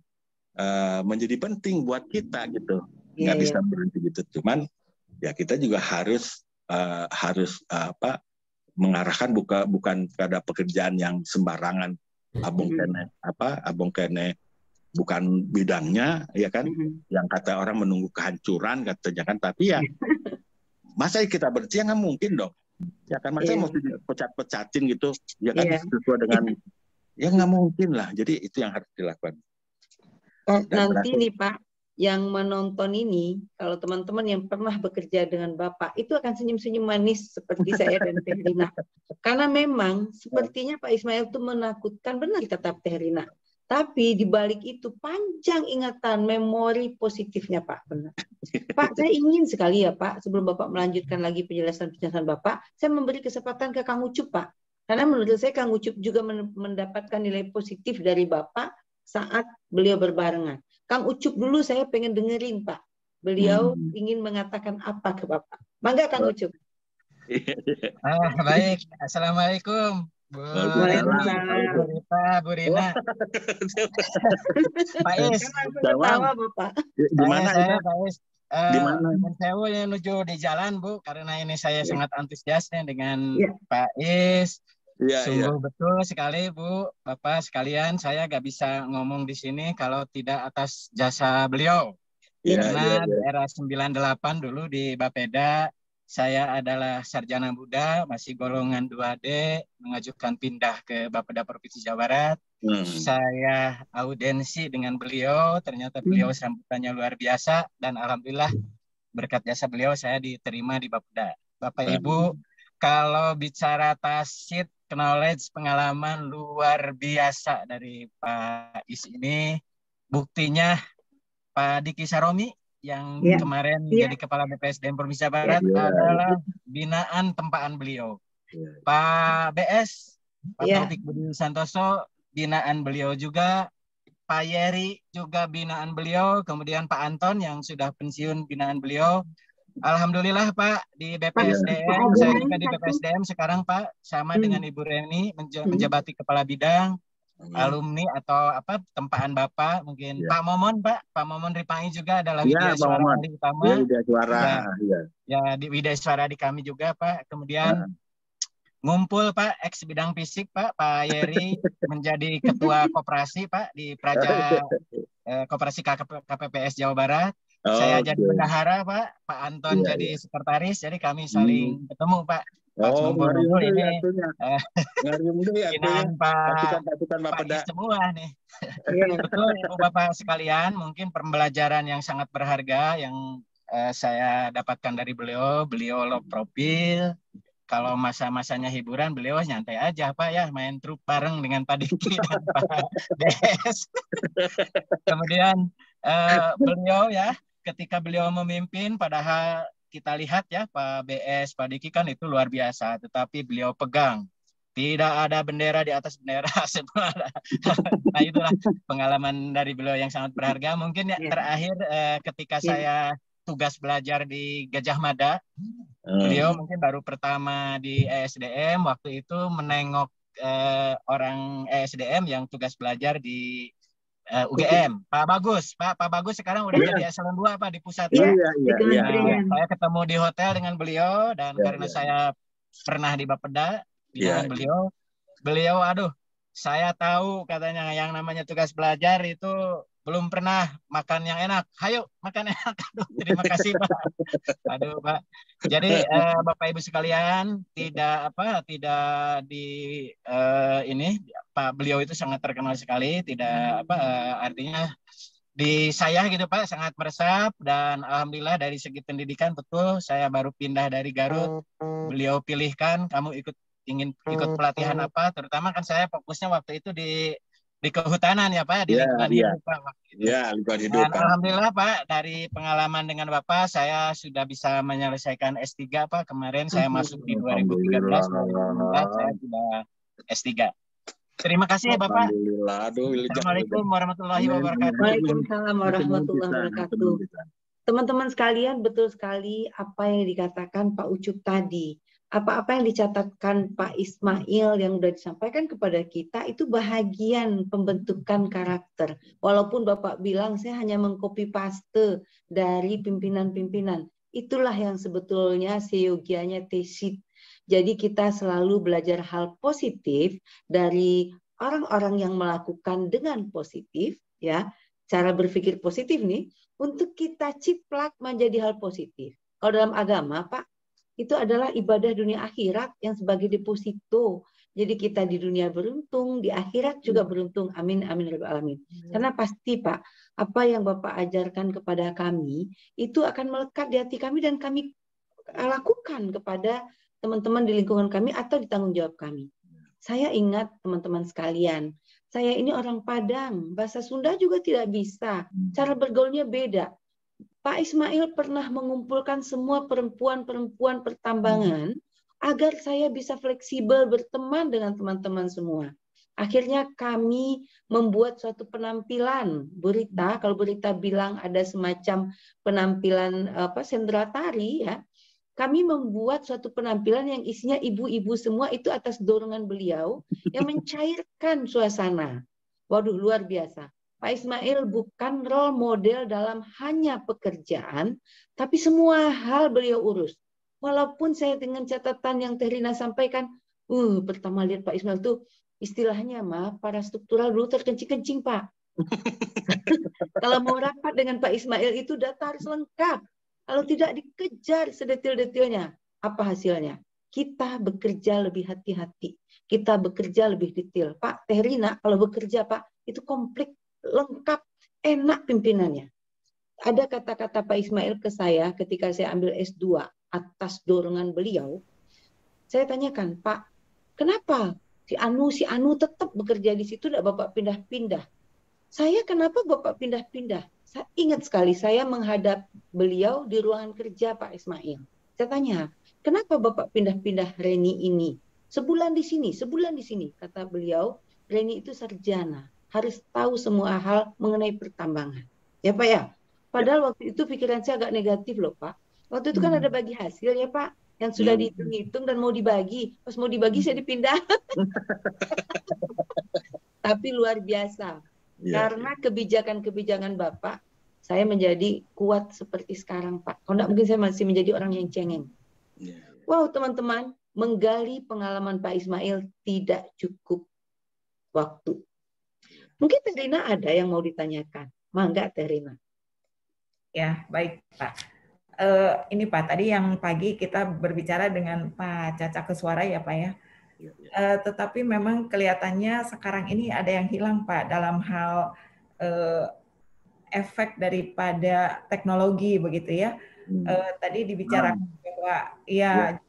menjadi penting buat kita gitu. Nggak bisa berhenti gitu. Cuman ya kita juga harus mengarahkan bukan pada pekerjaan yang sembarangan. Abong kene bukan bidangnya ya kan. Yang kata orang menunggu kehancuran katanya kan, tapi ya masa kita berhenti nggak mungkin dong. Ya kan masa mau dipecat-pecatin gitu ya kan sesuai dengan ya nggak mungkin lah. Jadi itu yang harus dilakukan. Nanti nih Pak, yang menonton ini, kalau teman-teman yang pernah bekerja dengan Bapak, itu akan senyum-senyum manis seperti saya dan Teh Rina. Karena memang sepertinya Pak Ismail itu menakutkan, benar kata Teh Rina. Tapi di balik itu panjang ingatan, memori positifnya Pak, benar. Pak, saya ingin sekali ya Pak, sebelum Bapak melanjutkan lagi penjelasan-penjelasan Bapak, saya memberi kesempatan ke Kang Ucup Pak. Karena menurut saya Kang Ucup juga mendapatkan nilai positif dari Bapak saat beliau berbarengan. Kang Ucup dulu saya pengen dengerin Pak. Beliau ingin mengatakan apa ke Bapak. Mangga Kang Ucup. Baik. Assalamualaikum. Bu Rita, Bu Rina. Pak Is. Ketawa Bapak. Di mana saya Pak Is? Di mana? Saya menuju di jalan Bu, karena ini saya sangat antusiasnya dengan Pak Is. Sungguh betul sekali Bu, Bapak sekalian, saya gak bisa ngomong di sini kalau tidak atas jasa beliau. Karena di era 98 dulu di Bapeda, saya adalah sarjana muda, masih golongan 2D, mengajukan pindah ke Bapeda Provinsi Jawa Barat. Saya audensi dengan beliau, ternyata beliau sambutannya luar biasa, dan alhamdulillah berkat jasa beliau saya diterima di Bapeda. Bapak Ibu, kalau bicara tasit, knowledge, pengalaman luar biasa dari Pak Is ini, buktinya Pak Diki Saromi yang kemarin jadi Kepala BPSDM Provinsi Jawa Barat adalah binaan tempaan beliau. Pak BS, Pak Taufik Budi Santoso, binaan beliau juga. Pak Yeri juga binaan beliau. Kemudian Pak Anton yang sudah pensiun binaan beliau. Alhamdulillah Pak di BPSDM, saya juga di BPSDM sekarang Pak, sama dengan Ibu Reni menjabati Kepala Bidang. Alumni atau apa tempaan Bapak mungkin Pak Momon Pak Momon Ripangi juga adalah Widya Suara Wali Utama di Widya Suara di kami juga Pak. Kemudian ngumpul Pak ex bidang fisik Pak Yeri menjadi ketua koperasi Pak di Praja Koperasi KPPS Jawa Barat. Saya jadi bendahara Pak Anton jadi sekretaris, jadi kami saling ketemu Pak. Ngumpul ini binaan Pak Is semua nih. Betul Ibu Bapak sekalian, mungkin pembelajaran yang sangat berharga yang saya dapatkan dari beliau. Beliau low profil. Kalau masa-masanya hiburan, beliau nyantai aja Pak ya, main trup bareng dengan Pak Diki dan Pak Des. Kemudian beliau ya, ketika beliau memimpin, padahal kita lihat ya Pak BS, Pak Diki kan itu luar biasa, tetapi beliau pegang. Tidak ada bendera di atas bendera semua. Nah itulah pengalaman dari beliau yang sangat berharga. Mungkin ya terakhir ketika saya tugas belajar di Gajah Mada, beliau mungkin baru pertama di ESDM, waktu itu menengok orang ESDM yang tugas belajar di UGM, Pak Bagus sekarang udah jadi eselon 2 Pak di pusat. Saya ketemu di hotel dengan beliau dan karena saya pernah di Bapeda binaan beliau aduh saya tahu katanya yang namanya tugas belajar itu belum pernah makan yang enak. Hayo makan enak. Aduh, terima kasih Pak. Aduh Pak. Jadi Bapak Ibu sekalian tidak ini Pak beliau itu sangat terkenal sekali. Tidak artinya di saya gitu Pak sangat meresap dan alhamdulillah dari segi pendidikan betul saya baru pindah dari Garut. Beliau pilihkan kamu ingin ikut pelatihan apa? Terutama kan saya fokusnya waktu itu di kehutanan ya Pak, di lingkungan hidup Pak. Lingkungan hidup. Dan alhamdulillah Pak, dari pengalaman dengan Bapak, saya sudah bisa menyelesaikan S3 Pak. Kemarin saya masuk di 2013, 2014, saya sudah S3. Terima kasih Bapak. Assalamualaikum warahmatullahi wabarakatuh. Waalaikumsalam warahmatullahi wabarakatuh. Teman-teman sekalian, betul sekali apa yang dikatakan Pak Ucup tadi. Apa-apa yang dicatatkan Pak Ismail yang sudah disampaikan kepada kita itu bahagian pembentukan karakter. Walaupun Bapak bilang saya hanya mengcopy paste dari pimpinan-pimpinan. Itulah yang sebetulnya seyogianya tesit. Jadi kita selalu belajar hal positif dari orang-orang yang melakukan dengan positif, ya, cara berpikir positif nih, untuk kita ciplak menjadi hal positif. Kalau dalam agama, Pak, itu adalah ibadah dunia akhirat yang sebagai deposito. Jadi kita di dunia beruntung, di akhirat juga beruntung. Amin, amin, rabbal alamin. Karena pasti Pak, apa yang Bapak ajarkan kepada kami, itu akan melekat di hati kami dan kami lakukan kepada teman-teman di lingkungan kami atau di tanggung jawab kami. Saya ingat teman-teman sekalian, saya ini orang Padang, bahasa Sunda juga tidak bisa. Cara bergaulnya beda. Pak Ismail pernah mengumpulkan semua perempuan-perempuan pertambangan agar saya bisa fleksibel berteman dengan teman-teman semua. Akhirnya kami membuat suatu penampilan berita. Kalau berita bilang ada semacam penampilan sendera tari, ya, kami membuat suatu penampilan yang isinya ibu-ibu semua itu atas dorongan beliau yang mencairkan suasana. Waduh, luar biasa. Pak Ismail bukan role model dalam hanya pekerjaan, tapi semua hal beliau urus. Walaupun saya dengan catatan yang Teh Rina sampaikan, Pertama lihat Pak Ismail tuh istilahnya para struktural dulu terkencing-kencing Pak. Kalau mau rapat dengan Pak Ismail itu data harus lengkap. Kalau tidak dikejar sedetil-detilnya, apa hasilnya? Kita bekerja lebih hati-hati. Kita bekerja lebih detail. Pak Teh Rina kalau bekerja Pak, itu komplit, lengkap, enak pimpinannya. Ada kata-kata Pak Ismail ke saya ketika saya ambil S2 atas dorongan beliau. Saya tanyakan, Pak, kenapa si Anu tetap bekerja di situ, tidak Bapak pindah-pindah? Saya kenapa Bapak pindah-pindah? Saya ingat sekali saya menghadap beliau di ruangan kerja Pak Ismail. Saya tanya, kenapa Bapak pindah-pindah Reni ini? Sebulan di sini, sebulan di sini. Kata beliau, Reni itu sarjana, harus tahu semua hal mengenai pertambangan. Ya Pak ya? Padahal waktu itu pikiran saya agak negatif loh Pak. Waktu itu kan ada bagi hasil ya Pak, yang sudah dihitung-hitung dan mau dibagi. Pas mau dibagi saya dipindah. Tapi luar biasa. Karena kebijakan-kebijakan Bapak, saya menjadi kuat seperti sekarang Pak. Kalau tidak mungkin saya masih menjadi orang yang cengeng. Wow teman-teman, menggali pengalaman Pak Ismail tidak cukup waktu. Mungkin Teh Rina ada yang mau ditanyakan. Mangga Teh Rina. Ya, baik Pak. Ini Pak, tadi yang pagi kita berbicara dengan Pak Caca Keswara ya Pak ya. Tetapi memang kelihatannya sekarang ini ada yang hilang Pak dalam hal efek daripada teknologi begitu ya. Tadi dibicarakan bahwa ya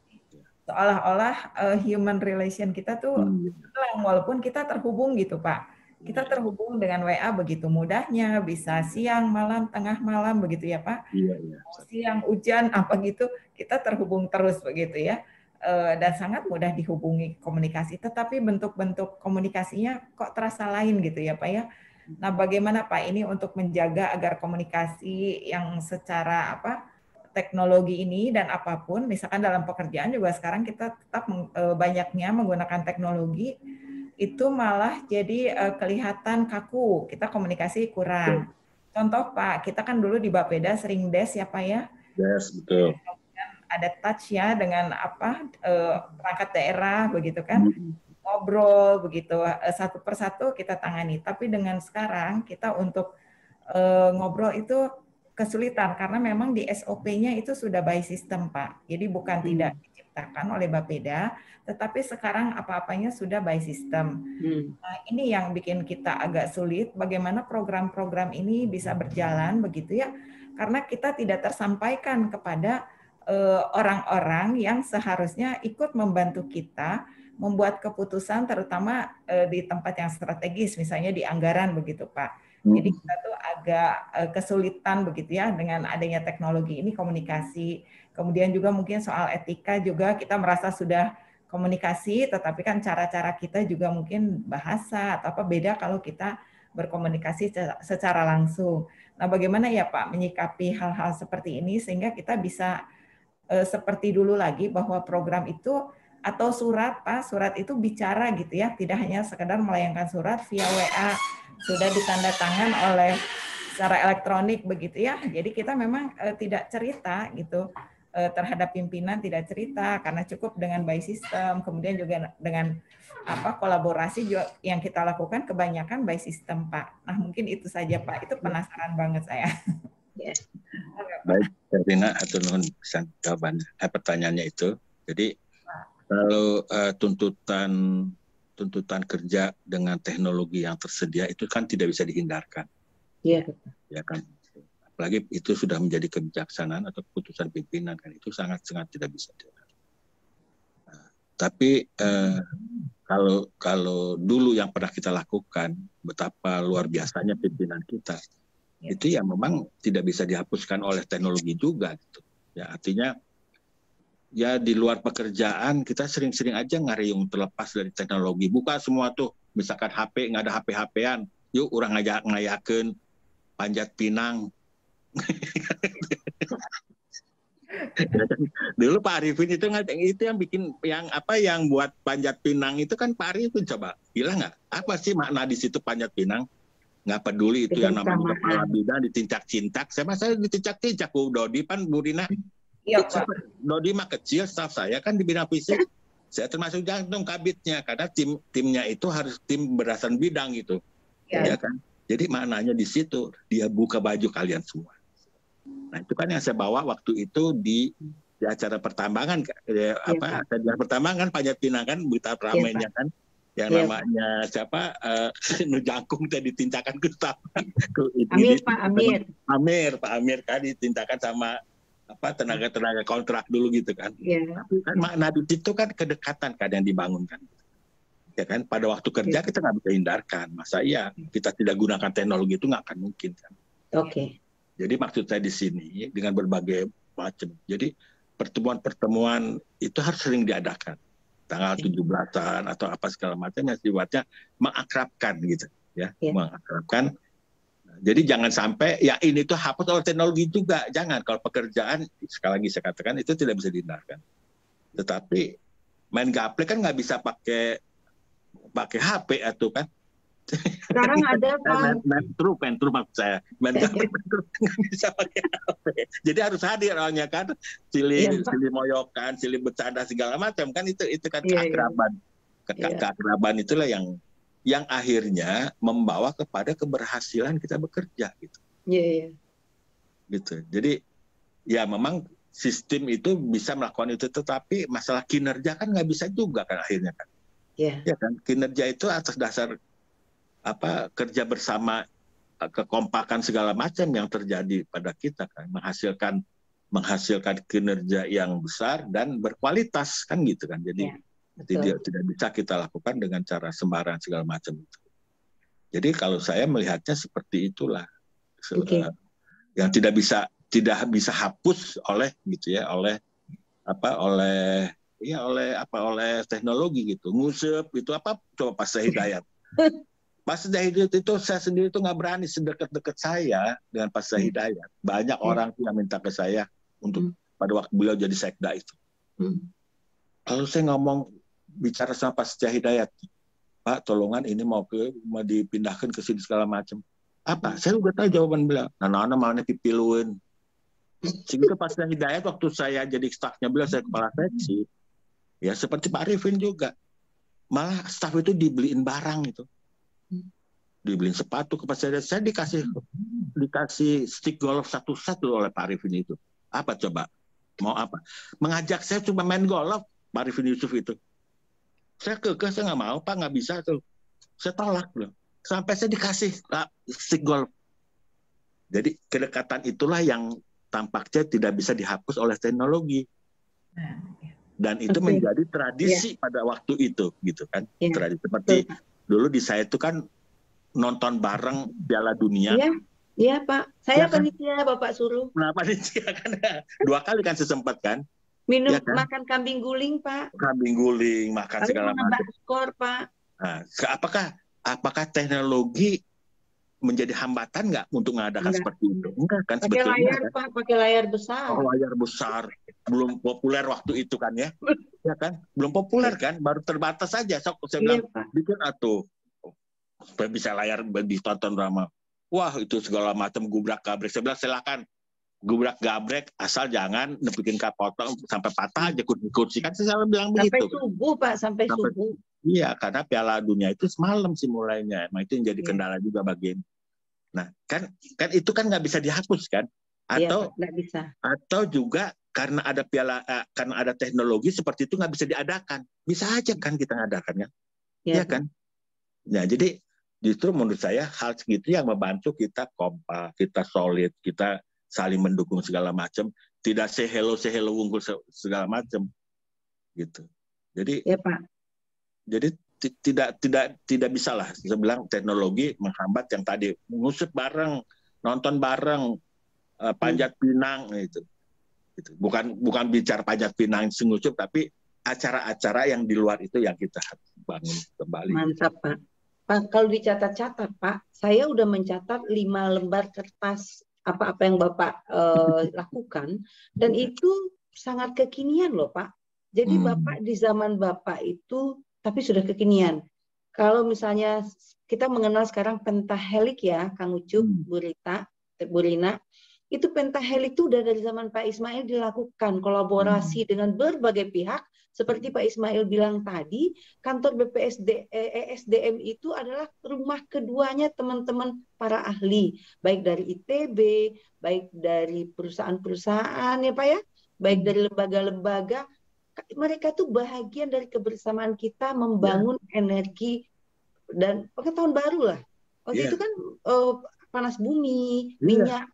seolah-olah human relation kita tuh hilang walaupun kita terhubung gitu Pak. Kita terhubung dengan WA begitu mudahnya, bisa siang, malam, tengah malam begitu ya Pak. Siang, hujan, apa gitu, kita terhubung terus begitu ya. Dan sangat mudah dihubungi komunikasi, tetapi bentuk-bentuk komunikasinya kok terasa lain gitu ya Pak ya. Nah bagaimana Pak ini untuk menjaga agar komunikasi yang secara teknologi ini dan apapun, misalkan dalam pekerjaan juga sekarang kita tetap banyaknya menggunakan teknologi, itu malah jadi kelihatan kaku, kita komunikasi kurang. Contoh Pak, kita kan dulu di Bapeda sering des ya Pak ya. Yes, betul. Ada touch ya dengan perangkat daerah begitu kan, ngobrol begitu satu persatu kita tangani. Tapi dengan sekarang kita untuk ngobrol itu kesulitan karena memang di SOP-nya itu sudah by system Pak. Jadi bukan tidak diciptakan oleh Bapeda, tetapi sekarang apa-apanya sudah by system. Nah, ini yang bikin kita agak sulit bagaimana program-program ini bisa berjalan begitu ya. Karena kita tidak tersampaikan kepada orang-orang yang seharusnya ikut membantu kita membuat keputusan terutama di tempat yang strategis misalnya di anggaran begitu Pak. Jadi kita tuh agak kesulitan begitu ya dengan adanya teknologi ini komunikasi. Kemudian juga mungkin soal etika juga kita merasa sudah komunikasi tetapi kan cara-cara kita juga mungkin bahasa atau apa beda kalau kita berkomunikasi secara langsung. Nah, bagaimana ya Pak menyikapi hal-hal seperti ini sehingga kita bisa seperti dulu lagi bahwa program itu atau surat Pak, surat itu bicara gitu ya, tidak hanya sekedar melayangkan surat via WA sudah ditanda tangan oleh secara elektronik begitu ya. Jadi kita memang tidak cerita gitu terhadap pimpinan, tidak cerita karena cukup dengan by system, kemudian juga dengan kolaborasi juga yang kita lakukan kebanyakan by system Pak. Nah mungkin itu saja Pak, itu penasaran banget saya. Yes. Baik, Rina, atau nuhun pisan jawaban pertanyaannya itu. Jadi kalau tuntutan kerja dengan teknologi yang tersedia itu kan tidak bisa dihindarkan. Iya. Ya kan. Apalagi itu sudah menjadi kebijaksanaan atau keputusan pimpinan kan itu sangat-sangat tidak bisa dihindarkan. Tapi kalau dulu yang pernah kita lakukan betapa luar biasanya pimpinan kita. Itu ya memang tidak bisa dihapuskan oleh teknologi juga gitu. Ya artinya ya di luar pekerjaan kita sering-sering aja ngariung terlepas dari teknologi. Buka semua tuh misalkan HP nggak ada HP-HPan, yuk orang ngayakeun panjat pinang. Dulu Pak Arifin itu yang bikin yang buat panjat pinang itu kan Pak Arifin, coba bilang nggak apa sih makna di situ panjat pinang? Nggak peduli itu yang namanya kepala bidang ditincak-cincak. Saya ditincak-cincak Bu Dodi pan Bu Rina. Iya Pak. Dodi mah kecil, staff saya kan di bidang fisik. Saya termasuk jantung kabitnya karena timnya itu harus tim berdasarkan bidang gitu, ya kan. Jadi maknanya di situ dia buka baju kalian semua. Nah itu kan yang saya bawa waktu itu di acara pertambangan, acara pertambangan Panjat Pinang kan, berita ramainya kan, yang namanya siapa Nujangkung tadi ditintakan ke Pak Amir kan ditintakan sama tenaga kontrak dulu gitu kan. Tapi kan makna di situ kan kedekatan kan yang dibangun kan. Ya kan pada waktu kerja kita nggak bisa hindarkan. Masa iya kita tidak gunakan teknologi itu nggak akan mungkin kan. Jadi maksud saya di sini dengan berbagai macam. Jadi pertemuan-pertemuan itu harus sering diadakan. Tanggal 17-an atau apa segala macam yang sifatnya mengakrabkan gitu ya, mengakrabkan. Jadi jangan sampai ya ini tuh hapus oleh teknologi juga, jangan. Kalau pekerjaan sekali lagi saya katakan itu tidak bisa dihindarkan. Tetapi main gaplek kan nggak bisa pakai HP atau kan. Sekarang ada Pak. Main truk maksud saya. Main gaplek nggak bisa pakai HP. Jadi harus hadir orangnya kan, silih moyokan, silih bercanda segala macam kan itu kan keakraban. Keakraban itulah yang akhirnya membawa kepada keberhasilan kita bekerja gitu. Gitu. Jadi ya memang sistem itu bisa melakukan itu, tetapi masalah kinerja kan nggak bisa juga kan akhirnya kan. Ya kan kinerja itu atas dasar kerja bersama, kekompakan segala macam yang terjadi pada kita kan, menghasilkan kinerja yang besar dan berkualitas kan gitu kan. Jadi tidak bisa kita lakukan dengan cara sembarangan segala macam itu. Jadi kalau saya melihatnya seperti itulah, yang tidak bisa hapus oleh gitu ya, oleh teknologi gitu. Ngusep itu coba pas saya Hidayat. Pas Hidayat itu saya sendiri itu nggak berani sedekat-dekat saya dengan Pak Hidayat. Banyak orang yang minta ke saya untuk pada waktu beliau jadi sekda itu. Kalau saya bicara sama Pak Hidayat, Pak tolongan ini mau dipindahkan ke sini segala macam. Apa? Saya udah tahu jawaban beliau. Nah, mana pipiluin. Sehingga Pak Hidayat waktu saya jadi stafnya beliau, saya kepala seksi. Ya seperti Pak Arifin juga. Malah staf itu dibeliin barang itu. Dibeliin sepatu ke Pak Hidayat. Saya dikasih stick golf satu-satu oleh Pak Arifin itu. Apa coba? Mau apa? Mengajak saya cuma main golf, Pak Arifin Yusuf itu. Saya kekeh, saya nggak mau, Pak, nggak bisa tuh. Saya tolak loh. Sampai saya dikasih stick golf. Jadi kedekatan itulah yang tampaknya tidak bisa dihapus oleh teknologi. Dan itu menjadi tradisi pada waktu itu, gitu kan. Tradisi seperti dulu di saya itu kan nonton bareng Piala Dunia. Iya Pak, saya panitia Bapak suruh. Nah panitia kan 2 kali kan sesempat kan. Minum makan kambing guling Pak. Kambing guling, makan segala macam. Skor Pak. Nah, apakah teknologi menjadi hambatan nggak untuk mengadakan seperti itu? Enggak kan sebetulnya. Pakai layar Pak, pakai layar besar. Layar besar, belum populer waktu itu kan ya. Ya kan, belum populer kan, baru terbatas saja. Saya bilang bikin supaya bisa layar ditonton drama. Wah itu segala macam gubrak-gabrek. Saya bilang silakan gubrak-gabrek asal jangan nepikin kapotong sampai patah aja kursi kan saya selalu bilang sampai begitu. Sampai subuh Pak, sampai subuh. Iya karena Piala Dunia itu semalam sih mulainya. Emang itu yang jadi kendala juga bagi. Nah kan itu kan nggak bisa dihapus kan? Atau nggak bisa. Atau juga karena ada karena ada teknologi seperti itu nggak bisa diadakan. Bisa aja kan kita ngadakannya, ya kan? Nah jadi justru menurut saya hal segitu yang membantu kita kompak, kita solid, kita saling mendukung segala macam, tidak say hello unggul segala macam, gitu. Jadi, Pak. Jadi tidak bisa lah. Saya bilang teknologi menghambat yang tadi ngusut bareng, nonton bareng, panjat pinang itu. Bukan bicara panjat pinang sengucup, tapi acara-acara yang di luar itu yang kita bangun kembali. Mantap Pak. Pak, kalau dicatat-catat Pak, saya udah mencatat 5 lembar kertas apa-apa yang Bapak lakukan, dan itu sangat kekinian loh Pak. Jadi Bapak di zaman Bapak itu, tapi sudah kekinian. Kalau misalnya kita mengenal sekarang pentahelik ya, Kang Ucup, Bu Rina, itu pentahelik itu udah dari zaman Pak Ismail dilakukan, kolaborasi dengan berbagai pihak Seperti Pak Ismail bilang tadi, kantor ESDM itu adalah rumah keduanya teman-teman para ahli, baik dari ITB, baik dari perusahaan-perusahaan ya Pak ya, baik dari lembaga-lembaga. Mereka tuh bahagian dari kebersamaan kita membangun energi dan pengetahuan baru lah. Waktu itu kan panas bumi, minyak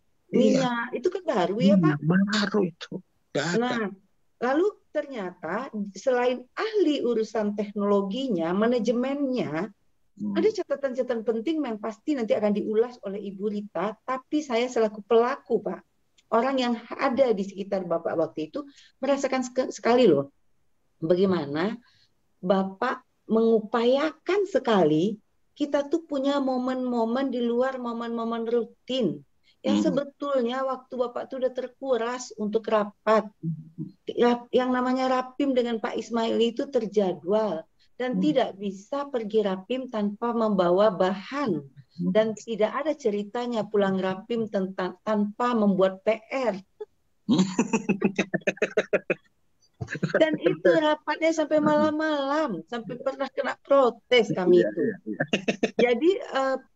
itu kan baru ya Pak. Baru itu. Nah, lalu ternyata selain ahli urusan teknologinya, manajemennya, ada catatan-catatan penting yang pasti nanti akan diulas oleh Ibu Rita, tapi saya selaku pelaku Pak, orang yang ada di sekitar Bapak waktu itu merasakan sekali loh, bagaimana Bapak mengupayakan sekali kita tuh punya momen-momen di luar momen-momen rutin yang sebetulnya waktu Bapak tuh udah terkuras untuk rapat. Yang namanya rapim dengan Pak Ismail itu terjadwal dan tidak bisa pergi rapim tanpa membawa bahan dan tidak ada ceritanya pulang rapim tanpa membuat PR. Dan itu rapatnya sampai malam-malam, sampai pernah kena protes kami itu. Jadi,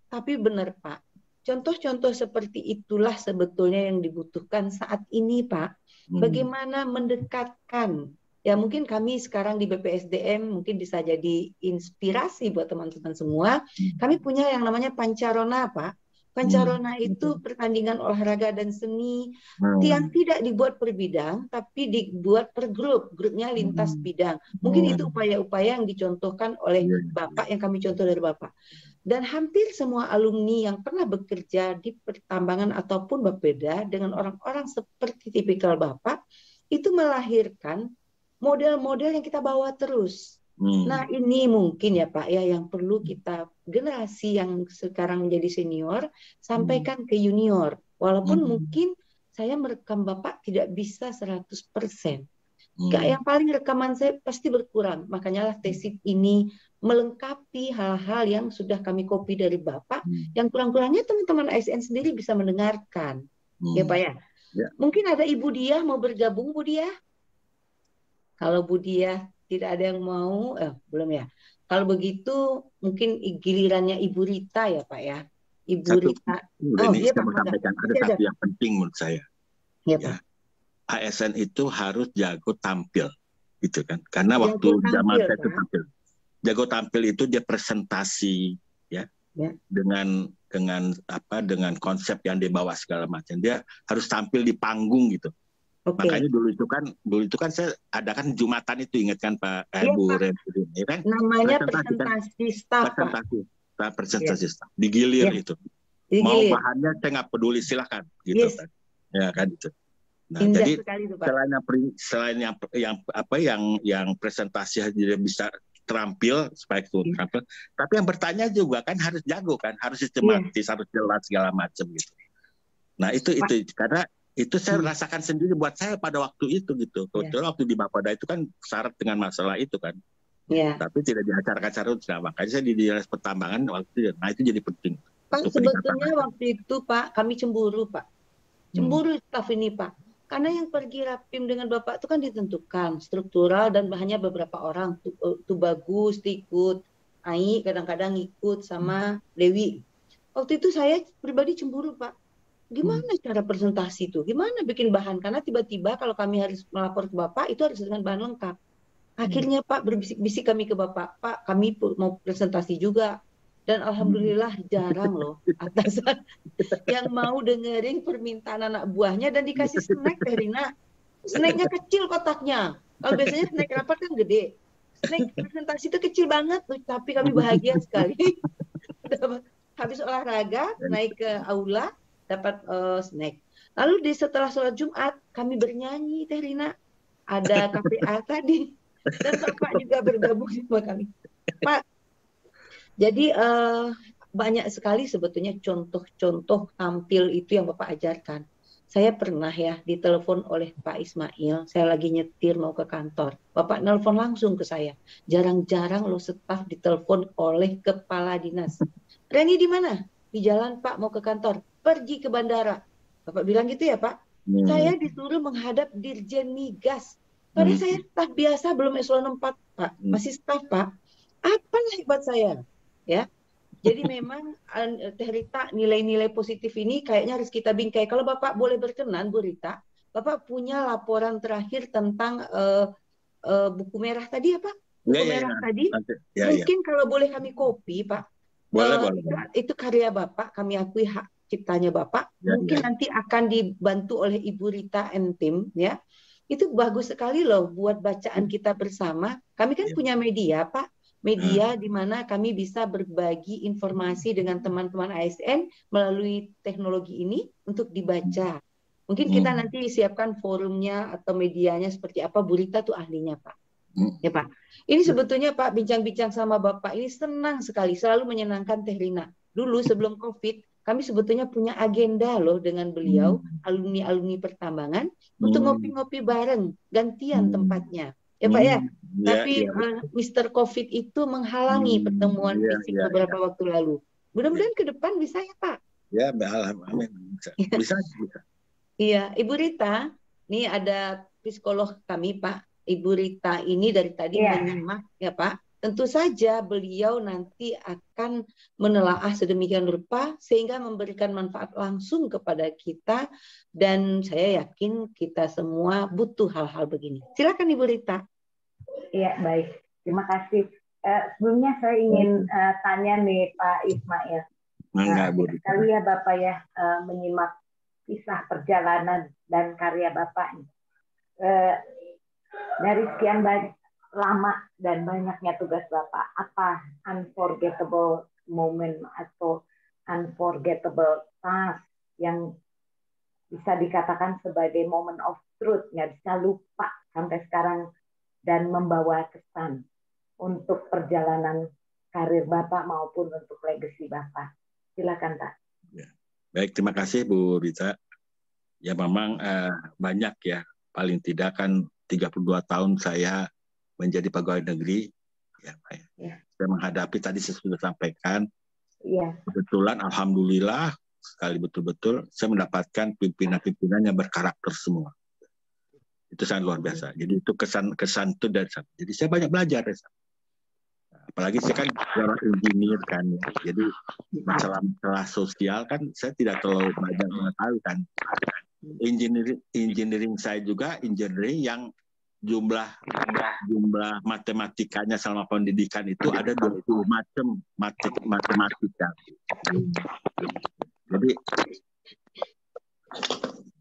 tapi benar Pak, contoh-contoh seperti itulah sebetulnya yang dibutuhkan saat ini Pak. Bagaimana mendekatkan, ya mungkin kami sekarang di BPSDM mungkin bisa jadi inspirasi buat teman-teman semua. Kami punya yang namanya Pancarona Pak. Pancarona itu pertandingan olahraga dan seni yang tidak dibuat per bidang, tapi dibuat per grup. Grupnya lintas bidang. Mungkin itu upaya-upaya yang dicontohkan oleh Bapak, yang kami contoh dari Bapak. Dan hampir semua alumni yang pernah bekerja di pertambangan ataupun Bapeda dengan orang-orang seperti tipikal Bapak, itu melahirkan model-model yang kita bawa terus. Nah ini mungkin ya Pak ya yang perlu kita generasi yang sekarang menjadi senior sampaikan ke junior. Walaupun mungkin saya merekam Bapak tidak bisa 100%. Yang paling rekaman saya pasti berkurang. Makanya lah tesis ini melengkapi hal-hal yang sudah kami copy dari Bapak. Yang kurang-kurangnya teman-teman ASN sendiri bisa mendengarkan. Ya Pak ya. Mungkin ada Ibu Diah mau bergabung Bu Diah? Kalau Bu Diah tidak ada yang mau, belum ya. Kalau begitu mungkin gilirannya Ibu Rita ya Pak ya. Ibu Rita. Ini saya mau sampaikan ada satu yang penting menurut saya. Ya, Pak. ASN itu harus jago tampil, gitu kan? Karena waktu zaman saya itu tampil. Jago tampil itu dia presentasi, ya. Dengan konsep yang dibawa segala macam. Dia harus tampil di panggung gitu. Makanya dulu itu kan saya adakan Jumatan itu, ingat kan Pak Bu Rempudin, ya kan? Namanya presentasi staff. Presentasi staff. Digilir itu. Mau bahannya saya nggak peduli, silakan gitu kan. Ya kan itu. Nah, indah jadi itu, selain yang presentasi dia bisa terampil supaya itu terampil, tapi yang bertanya juga kan harus jago kan, harus sistematis, harus jelas segala macam gitu. Nah, itu karena itu saya rasakan sendiri buat saya pada waktu itu gitu. Kebetulan waktu di Bapeda itu kan syarat dengan masalah itu kan. Tapi tidak di acara-acara itu. Nah, makanya saya di dinas pertambangan waktu itu. Nah, itu jadi penting. Pak, sebetulnya waktu itu Pak, kami cemburu Pak. Cemburu staf ini Pak. Karena yang pergi rapim dengan Bapak itu kan ditentukan. Struktural dan bahannya beberapa orang. Tuh Bagus ikut. Ai kadang-kadang ikut sama Dewi. Waktu itu saya pribadi cemburu Pak. Gimana cara presentasi itu? Gimana bikin bahan? Karena tiba-tiba kalau kami harus melapor ke Bapak, itu harus dengan bahan lengkap. Akhirnya Pak berbisik-bisik kami ke Bapak, Pak kami mau presentasi juga. Dan Alhamdulillah jarang loh atasan yang mau dengerin permintaan anak buahnya dan dikasih snack Rina. Snacknya kecil kotaknya. Kalau biasanya snack rapat kan gede. Snack presentasi itu kecil banget, tapi kami bahagia sekali. Habis olahraga, naik ke aula, dapat snack. Lalu setelah sholat Jumat kami bernyanyi Teh Rina, ada KPA tadi dan Bapak juga bergabung sama kami Pak. Jadi banyak sekali sebetulnya contoh-contoh tampil itu yang Bapak ajarkan. Saya pernah ya ditelepon oleh Pak Ismail, saya lagi nyetir mau ke kantor, Bapak nelpon langsung ke saya. Jarang-jarang lo staf ditelepon oleh kepala dinas. Reni di mana? Di jalan Pak, mau ke kantor. Pergi ke bandara. Bapak bilang gitu ya Pak. Saya disuruh menghadap Dirjen Migas. Padahal saya staf biasa, belum eselon 4, Pak. Masih staf, Pak. Apalah hebat saya, ya. Jadi memang Teh Rita, nilai-nilai positif ini kayaknya harus kita bingkai. Kalau Bapak boleh berkenan, Bu Rita, Bapak punya laporan terakhir tentang buku merah tadi, apa? Buku merah tadi. Mungkin kalau boleh kami copy, Pak. Boleh. Itu karya Bapak, kami akui hak ciptanya Bapak. Mungkin nanti akan dibantu oleh Ibu Rita and tim, ya. Itu bagus sekali loh buat bacaan kita bersama. Kami kan punya media, Pak. Media di mana kami bisa berbagi informasi dengan teman-teman ASN melalui teknologi ini untuk dibaca. Mungkin kita nanti siapkan forumnya atau medianya seperti apa. Bu Rita tuh ahlinya, Pak. Ya, Pak. Ini sebetulnya, Pak, bincang-bincang sama Bapak ini senang sekali, selalu menyenangkan Teh Rina. Dulu sebelum COVID, kami sebetulnya punya agenda loh dengan beliau, alumni-alumni pertambangan, untuk ngopi-ngopi bareng, gantian tempatnya. Ya, Pak, ya. Tapi Mr. COVID itu menghalangi pertemuan fisik beberapa waktu lalu. Mudah-mudahan ke depan bisa, ya, Pak. Ya, amin. Bisa. Iya, Ibu Rita, ini ada psikolog kami, Pak. Ibu Rita ini dari tadi menyimak, ya, Pak. Tentu saja beliau nanti akan menelaah sedemikian rupa sehingga memberikan manfaat langsung kepada kita, dan saya yakin kita semua butuh hal-hal begini. Silakan Ibu Rita. Iya, baik. Terima kasih. Sebelumnya saya ingin tanya nih Pak Ismail. Sekali ya Bapak ya menyimak kisah perjalanan dan karya Bapak nih. Dari sekian lama dan banyaknya tugas Bapak, apa unforgettable moment atau unforgettable task yang bisa dikatakan sebagai moment of truth, nggak bisa lupa sampai sekarang, dan membawa kesan untuk perjalanan karir Bapak maupun untuk legacy Bapak. Silakan, Pak. Ya. Baik, terima kasih Bu Rita. Ya memang banyak ya, paling tidak kan 32 tahun saya menjadi pegawai negeri. Ya, ya. Saya menghadapi, tadi saya sudah sampaikan, kebetulan alhamdulillah sekali betul-betul saya mendapatkan pimpinan-pimpinan yang berkarakter semua. Itu sangat luar biasa. Jadi itu kesan itu dari sana. Jadi saya banyak belajar ya. Apalagi saya kan seorang engineer kan. Jadi masalah sosial kan saya tidak terlalu banyak mengetahui kan. Engineering saya juga engineering yang jumlah matematikanya selama pendidikan itu ada 20 macam matematika.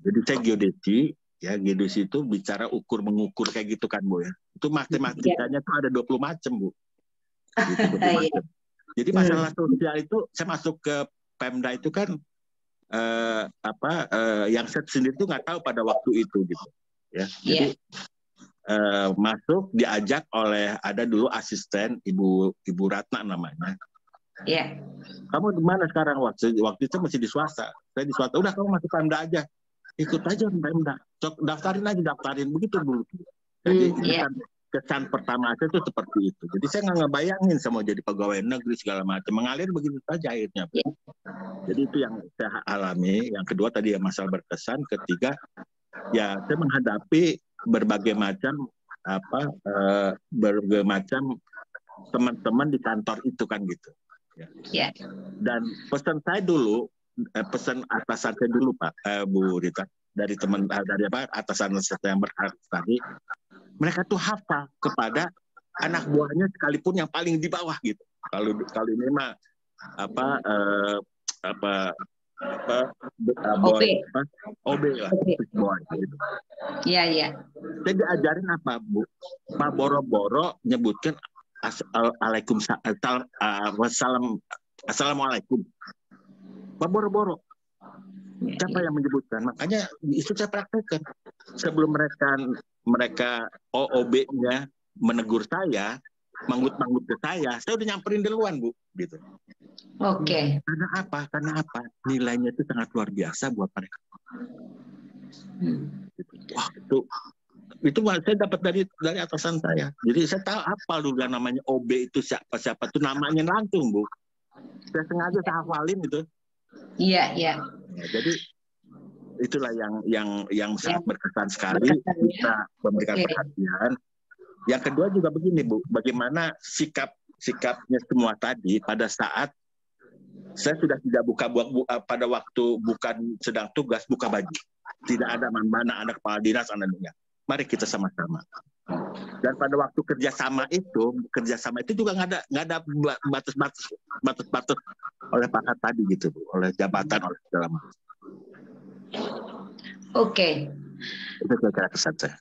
Jadi saya geodesi. Ya, geodesi itu bicara mengukur kayak gitu kan, Bu ya. Itu matematikanya tuh ada 20 macam, Bu. Gitu, 20 macam. Jadi masalah sosial itu saya masuk ke Pemda itu kan yang saya sendiri tuh nggak tahu pada waktu itu gitu. Ya. Jadi masuk diajak oleh, ada dulu asisten Ibu Ratna namanya. Iya. Kamu di mana sekarang? Waktu itu masih di swasta. Saya di swasta. Udah, kamu masuk Pemda aja. Ikut aja Pemda, daftarin begitu Bu. Jadi kesan pertama saya itu seperti itu. Jadi saya nggak ngebayangin saya mau jadi pegawai negeri segala macam, mengalir begitu saja akhirnya. Jadi itu yang saya alami. Yang kedua tadi ya masalah berkesan. Ketiga ya saya menghadapi berbagai macam teman-teman di kantor itu kan gitu. Ya. Dan pesan saya dulu. Pesan atasan saya dulu Pak, Bu Rita, dari atasan saya yang berkarakter tadi, mereka tuh hafal kepada anak buahnya sekalipun yang paling di bawah gitu. Kalau ini mah OB lah, boy gitu. Iya. Saya diajarin apa Bu? Pak Boro-boro nyebutkan Assalamualaikum. Pak Boro-boro. Siapa yang menyebutkan? Makanya itu saya praktekkan. Sebelum mereka OOB-nya menegur saya, manggut-manggut ke saya udah nyamperin duluan, Bu, gitu. Oke. Karena apa? Nilainya itu sangat luar biasa buat mereka. Wah, itu saya dapat dari atasan saya. Jadi saya tahu apa dulu namanya OB itu siapa tuh namanya langsung, Bu. Saya sengaja saya hafalin itu. Iya. Nah, jadi itulah yang sangat berkesan sekali, bisa memberikan perhatian. Yang kedua juga begini Bu, bagaimana sikapnya semua tadi pada saat saya sudah tidak pada waktu bukan sedang tugas, buka baju. Tidak ada mana anak kepala dinas, anak-anaknya. Mari kita sama-sama. Dan pada waktu kerjasama itu juga nggak ada batas oleh pangkat tadi gitu, Bu, oleh jabatan, oleh segala macam. Oke. Itu kira-kira kesan saya.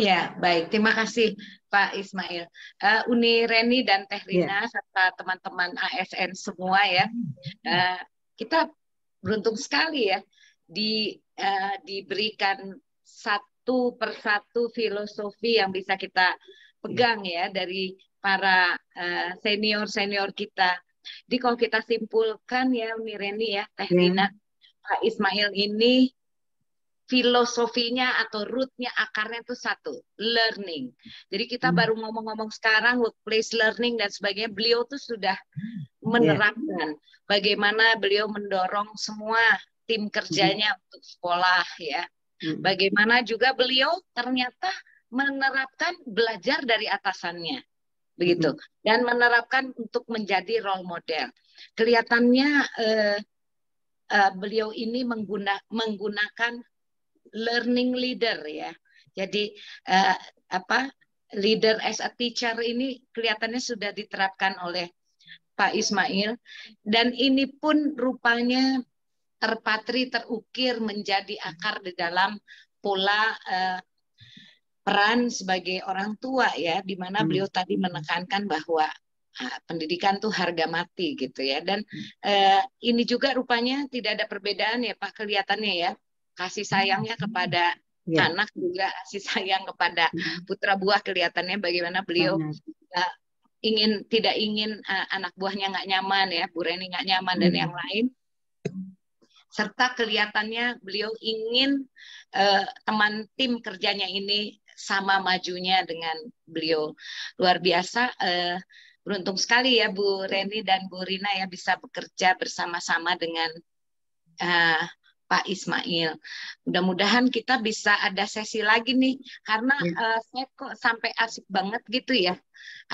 Ya, baik. Terima kasih Pak Ismail. Uni Reni dan Teh Rina serta teman-teman ASN semua ya. Kita beruntung sekali ya diberikan satu persatu filosofi yang bisa kita pegang ya dari para senior-senior kita. Jadi kalau kita simpulkan ya Uni Reni ya, Teh Rina, Pak Ismail ini filosofinya atau rootnya, akarnya itu satu, learning. Jadi kita baru ngomong-ngomong sekarang workplace learning dan sebagainya, beliau tuh sudah menerapkan bagaimana beliau mendorong semua tim kerjanya untuk sekolah ya. Bagaimana juga beliau ternyata menerapkan belajar dari atasannya. Begitu. Dan menerapkan untuk menjadi role model. Kelihatannya beliau ini menggunakan learning leader ya. Jadi leader as a teacher ini kelihatannya sudah diterapkan oleh Pak Ismail, dan ini pun rupanya terukir menjadi akar di dalam pola peran sebagai orang tua ya, di mana beliau tadi menekankan bahwa pendidikan tuh harga mati gitu ya. Dan ini juga rupanya tidak ada perbedaan ya Pak, kelihatannya ya. Kasih sayangnya kepada anak juga kasih sayang kepada putra buah, kelihatannya bagaimana beliau tidak ingin anak buahnya nggak nyaman ya, Bu Reni nggak nyaman dan yang lain. Serta kelihatannya beliau ingin teman tim kerjanya ini sama majunya dengan beliau. Luar biasa, beruntung sekali ya Bu Reni dan Bu Rina ya bisa bekerja bersama-sama dengan Pak Ismail. Mudah-mudahan kita bisa ada sesi lagi nih, karena saya kok sampai asik banget gitu ya,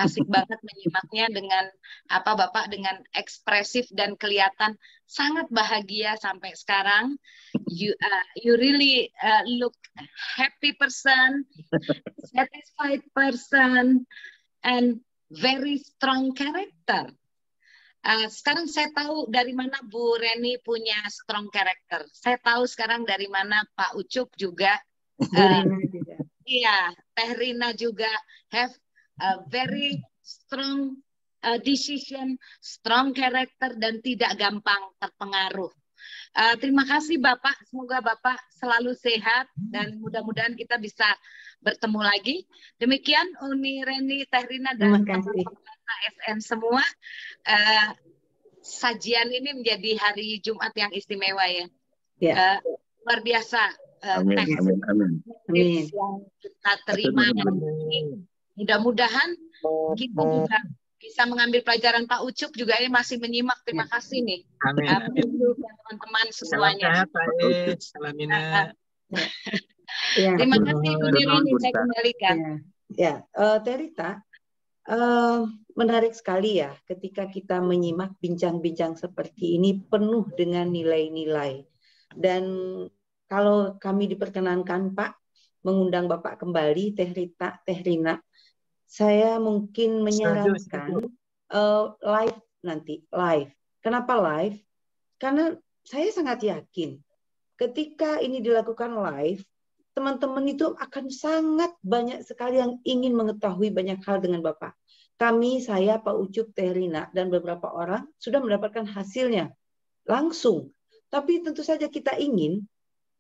asik banget menyimaknya dengan Bapak dengan ekspresif dan kelihatan sangat bahagia sampai sekarang. You really look happy person, satisfied person, and very strong character. Sekarang saya tahu dari mana Bu Reni punya strong character. Saya tahu sekarang dari mana Pak Ucup juga. Iya, Teh Rina juga have a very strong decision, strong character, dan tidak gampang terpengaruh. Terima kasih Bapak, semoga Bapak selalu sehat dan mudah-mudahan kita bisa bertemu lagi. Demikian Uni Reni, Teh Rina, dan teman-teman ASN semua. Sajian ini menjadi hari Jumat yang istimewa ya. Luar biasa. Amin. Yang kita terima. Mudah-mudahan kita juga bisa mengambil pelajaran. Pak Ucup juga ini masih menyimak. Terima kasih nih. Amin. Teman-teman semuanya. Terima kasih Bu Reni, saya kembalikan. Teh Rita, menarik sekali ya ketika kita menyimak bincang-bincang seperti ini penuh dengan nilai-nilai. Dan kalau kami diperkenankan Pak mengundang Bapak kembali, Teh Rina, saya mungkin menyarankan live nanti, live. Kenapa live? Karena saya sangat yakin ketika ini dilakukan live, teman-teman itu akan sangat banyak sekali yang ingin mengetahui banyak hal dengan Bapak. Kami, saya, Pak Ucup, Teh Rina, dan beberapa orang sudah mendapatkan hasilnya langsung. Tapi tentu saja kita ingin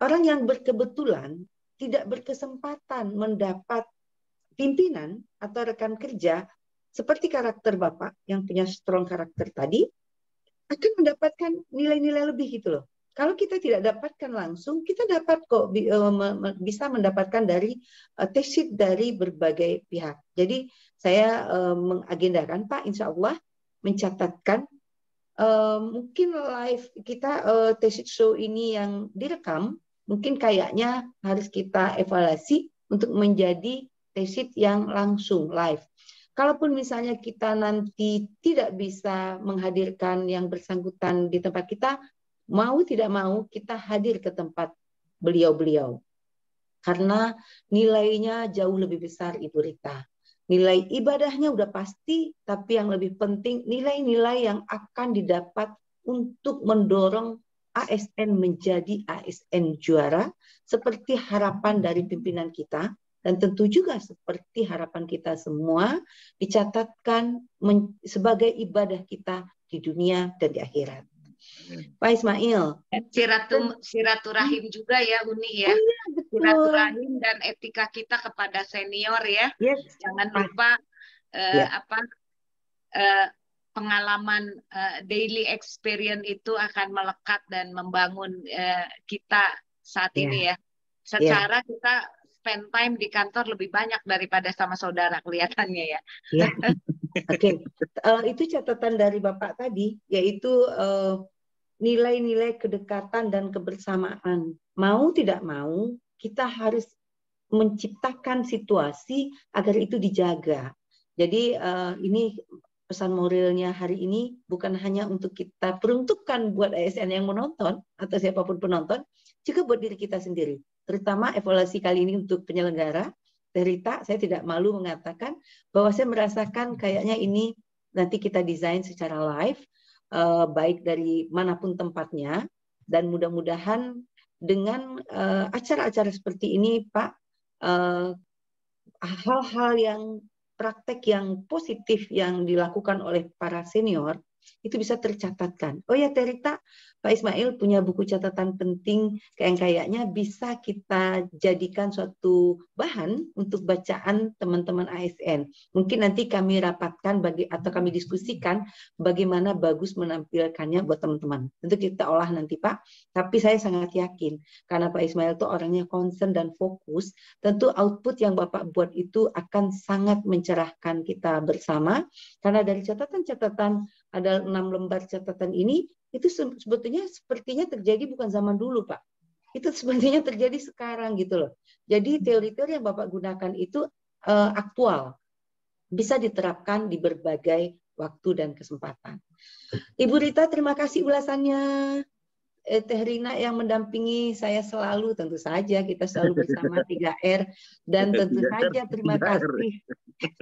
orang yang berkebetulan tidak berkesempatan mendapat pimpinan atau rekan kerja seperti karakter Bapak yang punya strong karakter tadi akan mendapatkan nilai-nilai lebih gitu loh. Kalau kita tidak dapatkan langsung, kita dapat kok bisa mendapatkan dari tesit dari berbagai pihak. Jadi saya mengagendakan Pak, insya Allah mencatatkan mungkin live kita tesit show ini yang direkam mungkin kayaknya harus kita evaluasi untuk menjadi tesit yang langsung live. Kalaupun misalnya kita nanti tidak bisa menghadirkan yang bersangkutan di tempat kita, mau tidak mau kita hadir ke tempat beliau-beliau. Karena nilainya jauh lebih besar, Ibu Rita. Nilai ibadahnya udah pasti, tapi yang lebih penting nilai-nilai yang akan didapat untuk mendorong ASN menjadi ASN juara, seperti harapan dari pimpinan kita, dan tentu juga seperti harapan kita semua dicatatkan sebagai ibadah kita di dunia dan di akhirat. Pak Ismail. Silaturahim juga ya, Uni ya. Oh, iya, betul. Silaturahim dan etika kita kepada senior ya. Yes. Jangan lupa pengalaman daily experience itu akan melekat dan membangun kita saat ini ya. Secara kita spend time di kantor lebih banyak daripada sama saudara kelihatannya ya. Ya. Oke. Itu catatan dari Bapak tadi, yaitu nilai-nilai kedekatan dan kebersamaan. Mau tidak mau, kita harus menciptakan situasi agar itu dijaga. Jadi ini pesan moralnya hari ini bukan hanya untuk kita peruntukkan buat ASN yang menonton atau siapapun penonton, juga buat diri kita sendiri. Terutama evaluasi kali ini untuk penyelenggara. Rita, saya tidak malu mengatakan bahwa saya merasakan kayaknya ini nanti kita desain secara live, baik dari manapun tempatnya, dan mudah-mudahan dengan acara-acara seperti ini, Pak, hal-hal yang praktek yang positif yang dilakukan oleh para senior itu bisa tercatatkan. Oh ya, Terita, Pak Ismail punya buku catatan penting yang kayaknya bisa kita jadikan suatu bahan untuk bacaan teman-teman ASN. Mungkin nanti kami rapatkan atau kami diskusikan bagaimana bagus menampilkannya buat teman-teman. Tentu kita olah nanti, Pak. Tapi saya sangat yakin karena Pak Ismail itu orangnya concern dan fokus, tentu output yang Bapak buat itu akan sangat mencerahkan kita bersama. Karena dari catatan-catatan ada 6 lembar catatan ini, itu sebetulnya sepertinya terjadi bukan zaman dulu, Pak. Itu sebenarnya terjadi sekarang gitu loh. Jadi teori-teori yang Bapak gunakan itu aktual. Bisa diterapkan di berbagai waktu dan kesempatan. Ibu Rita, terima kasih ulasannya. Teh Rina yang mendampingi saya selalu, tentu saja kita selalu bersama 3R. Dan tentu saja terima kasih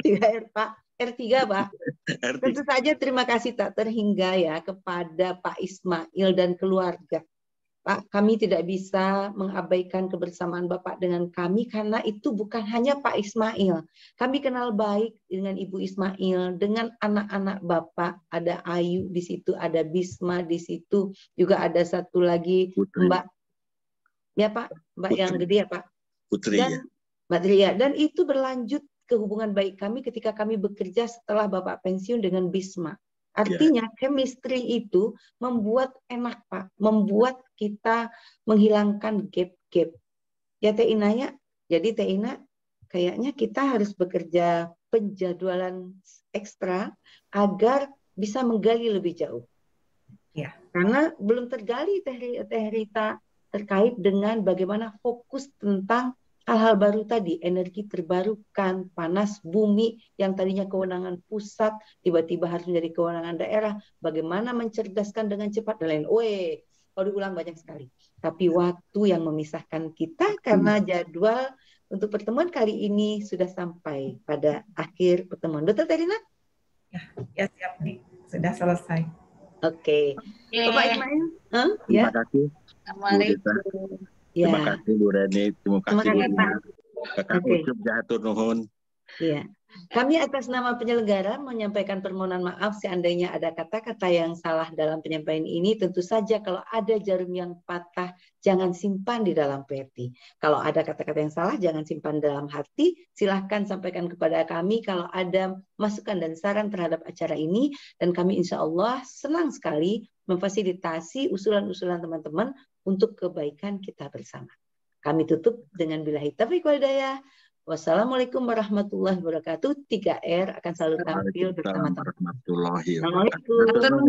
3R, Pak. R3, Pak. Tentu saja terima kasih tak terhingga ya kepada Pak Ismail dan keluarga. Pak, kami tidak bisa mengabaikan kebersamaan Bapak dengan kami karena itu bukan hanya Pak Ismail. Kami kenal baik dengan Ibu Ismail, dengan anak-anak Bapak, ada Ayu di situ, ada Bisma di situ, juga ada satu lagi Putri. Mbak. Ya, Pak, Mbak Putri. Yang gede ya, Pak. Putri dan, ya. Mbak Tria. Dan itu berlanjut ke hubungan baik kami ketika kami bekerja setelah Bapak pensiun dengan Bisma. Artinya chemistry itu membuat enak, Pak, membuat kita menghilangkan gap-gap. Ya Teh Ina ya, jadi Teh Ina kayaknya kita harus bekerja penjadwalan ekstra agar bisa menggali lebih jauh. Ya. Karena belum tergali Teh Rita terkait dengan bagaimana fokus tentang hal-hal baru tadi, energi terbarukan, panas bumi yang tadinya kewenangan pusat, tiba-tiba harus menjadi kewenangan daerah, bagaimana mencerdaskan dengan cepat, dan lain. Kalau diulang banyak sekali. Tapi waktu yang memisahkan kita karena jadwal untuk pertemuan kali ini sudah sampai pada akhir pertemuan. Betul, Terina? Ya siap nih, sudah selesai. Oke. Bapak Ismail? Terima kasih. Assalamualaikum. Terima kasih Bu Reni, terima kasih Kakak Ucup, Jahatur Nuhun. Iya. Kami atas nama penyelenggara menyampaikan permohonan maaf seandainya ada kata-kata yang salah dalam penyampaian ini. Tentu saja kalau ada jarum yang patah, jangan simpan di dalam peti. Kalau ada kata-kata yang salah, jangan simpan dalam hati. Silahkan sampaikan kepada kami kalau ada masukan dan saran terhadap acara ini. Dan kami insya Allah senang sekali memfasilitasi usulan-usulan teman-teman untuk kebaikan kita bersama. Kami tutup dengan billahi taufiq wal hidayah. Wassalamualaikum warahmatullahi wabarakatuh. 3R akan selalu tampil bersama teman-teman. Warahmatullahi wabarakatuh.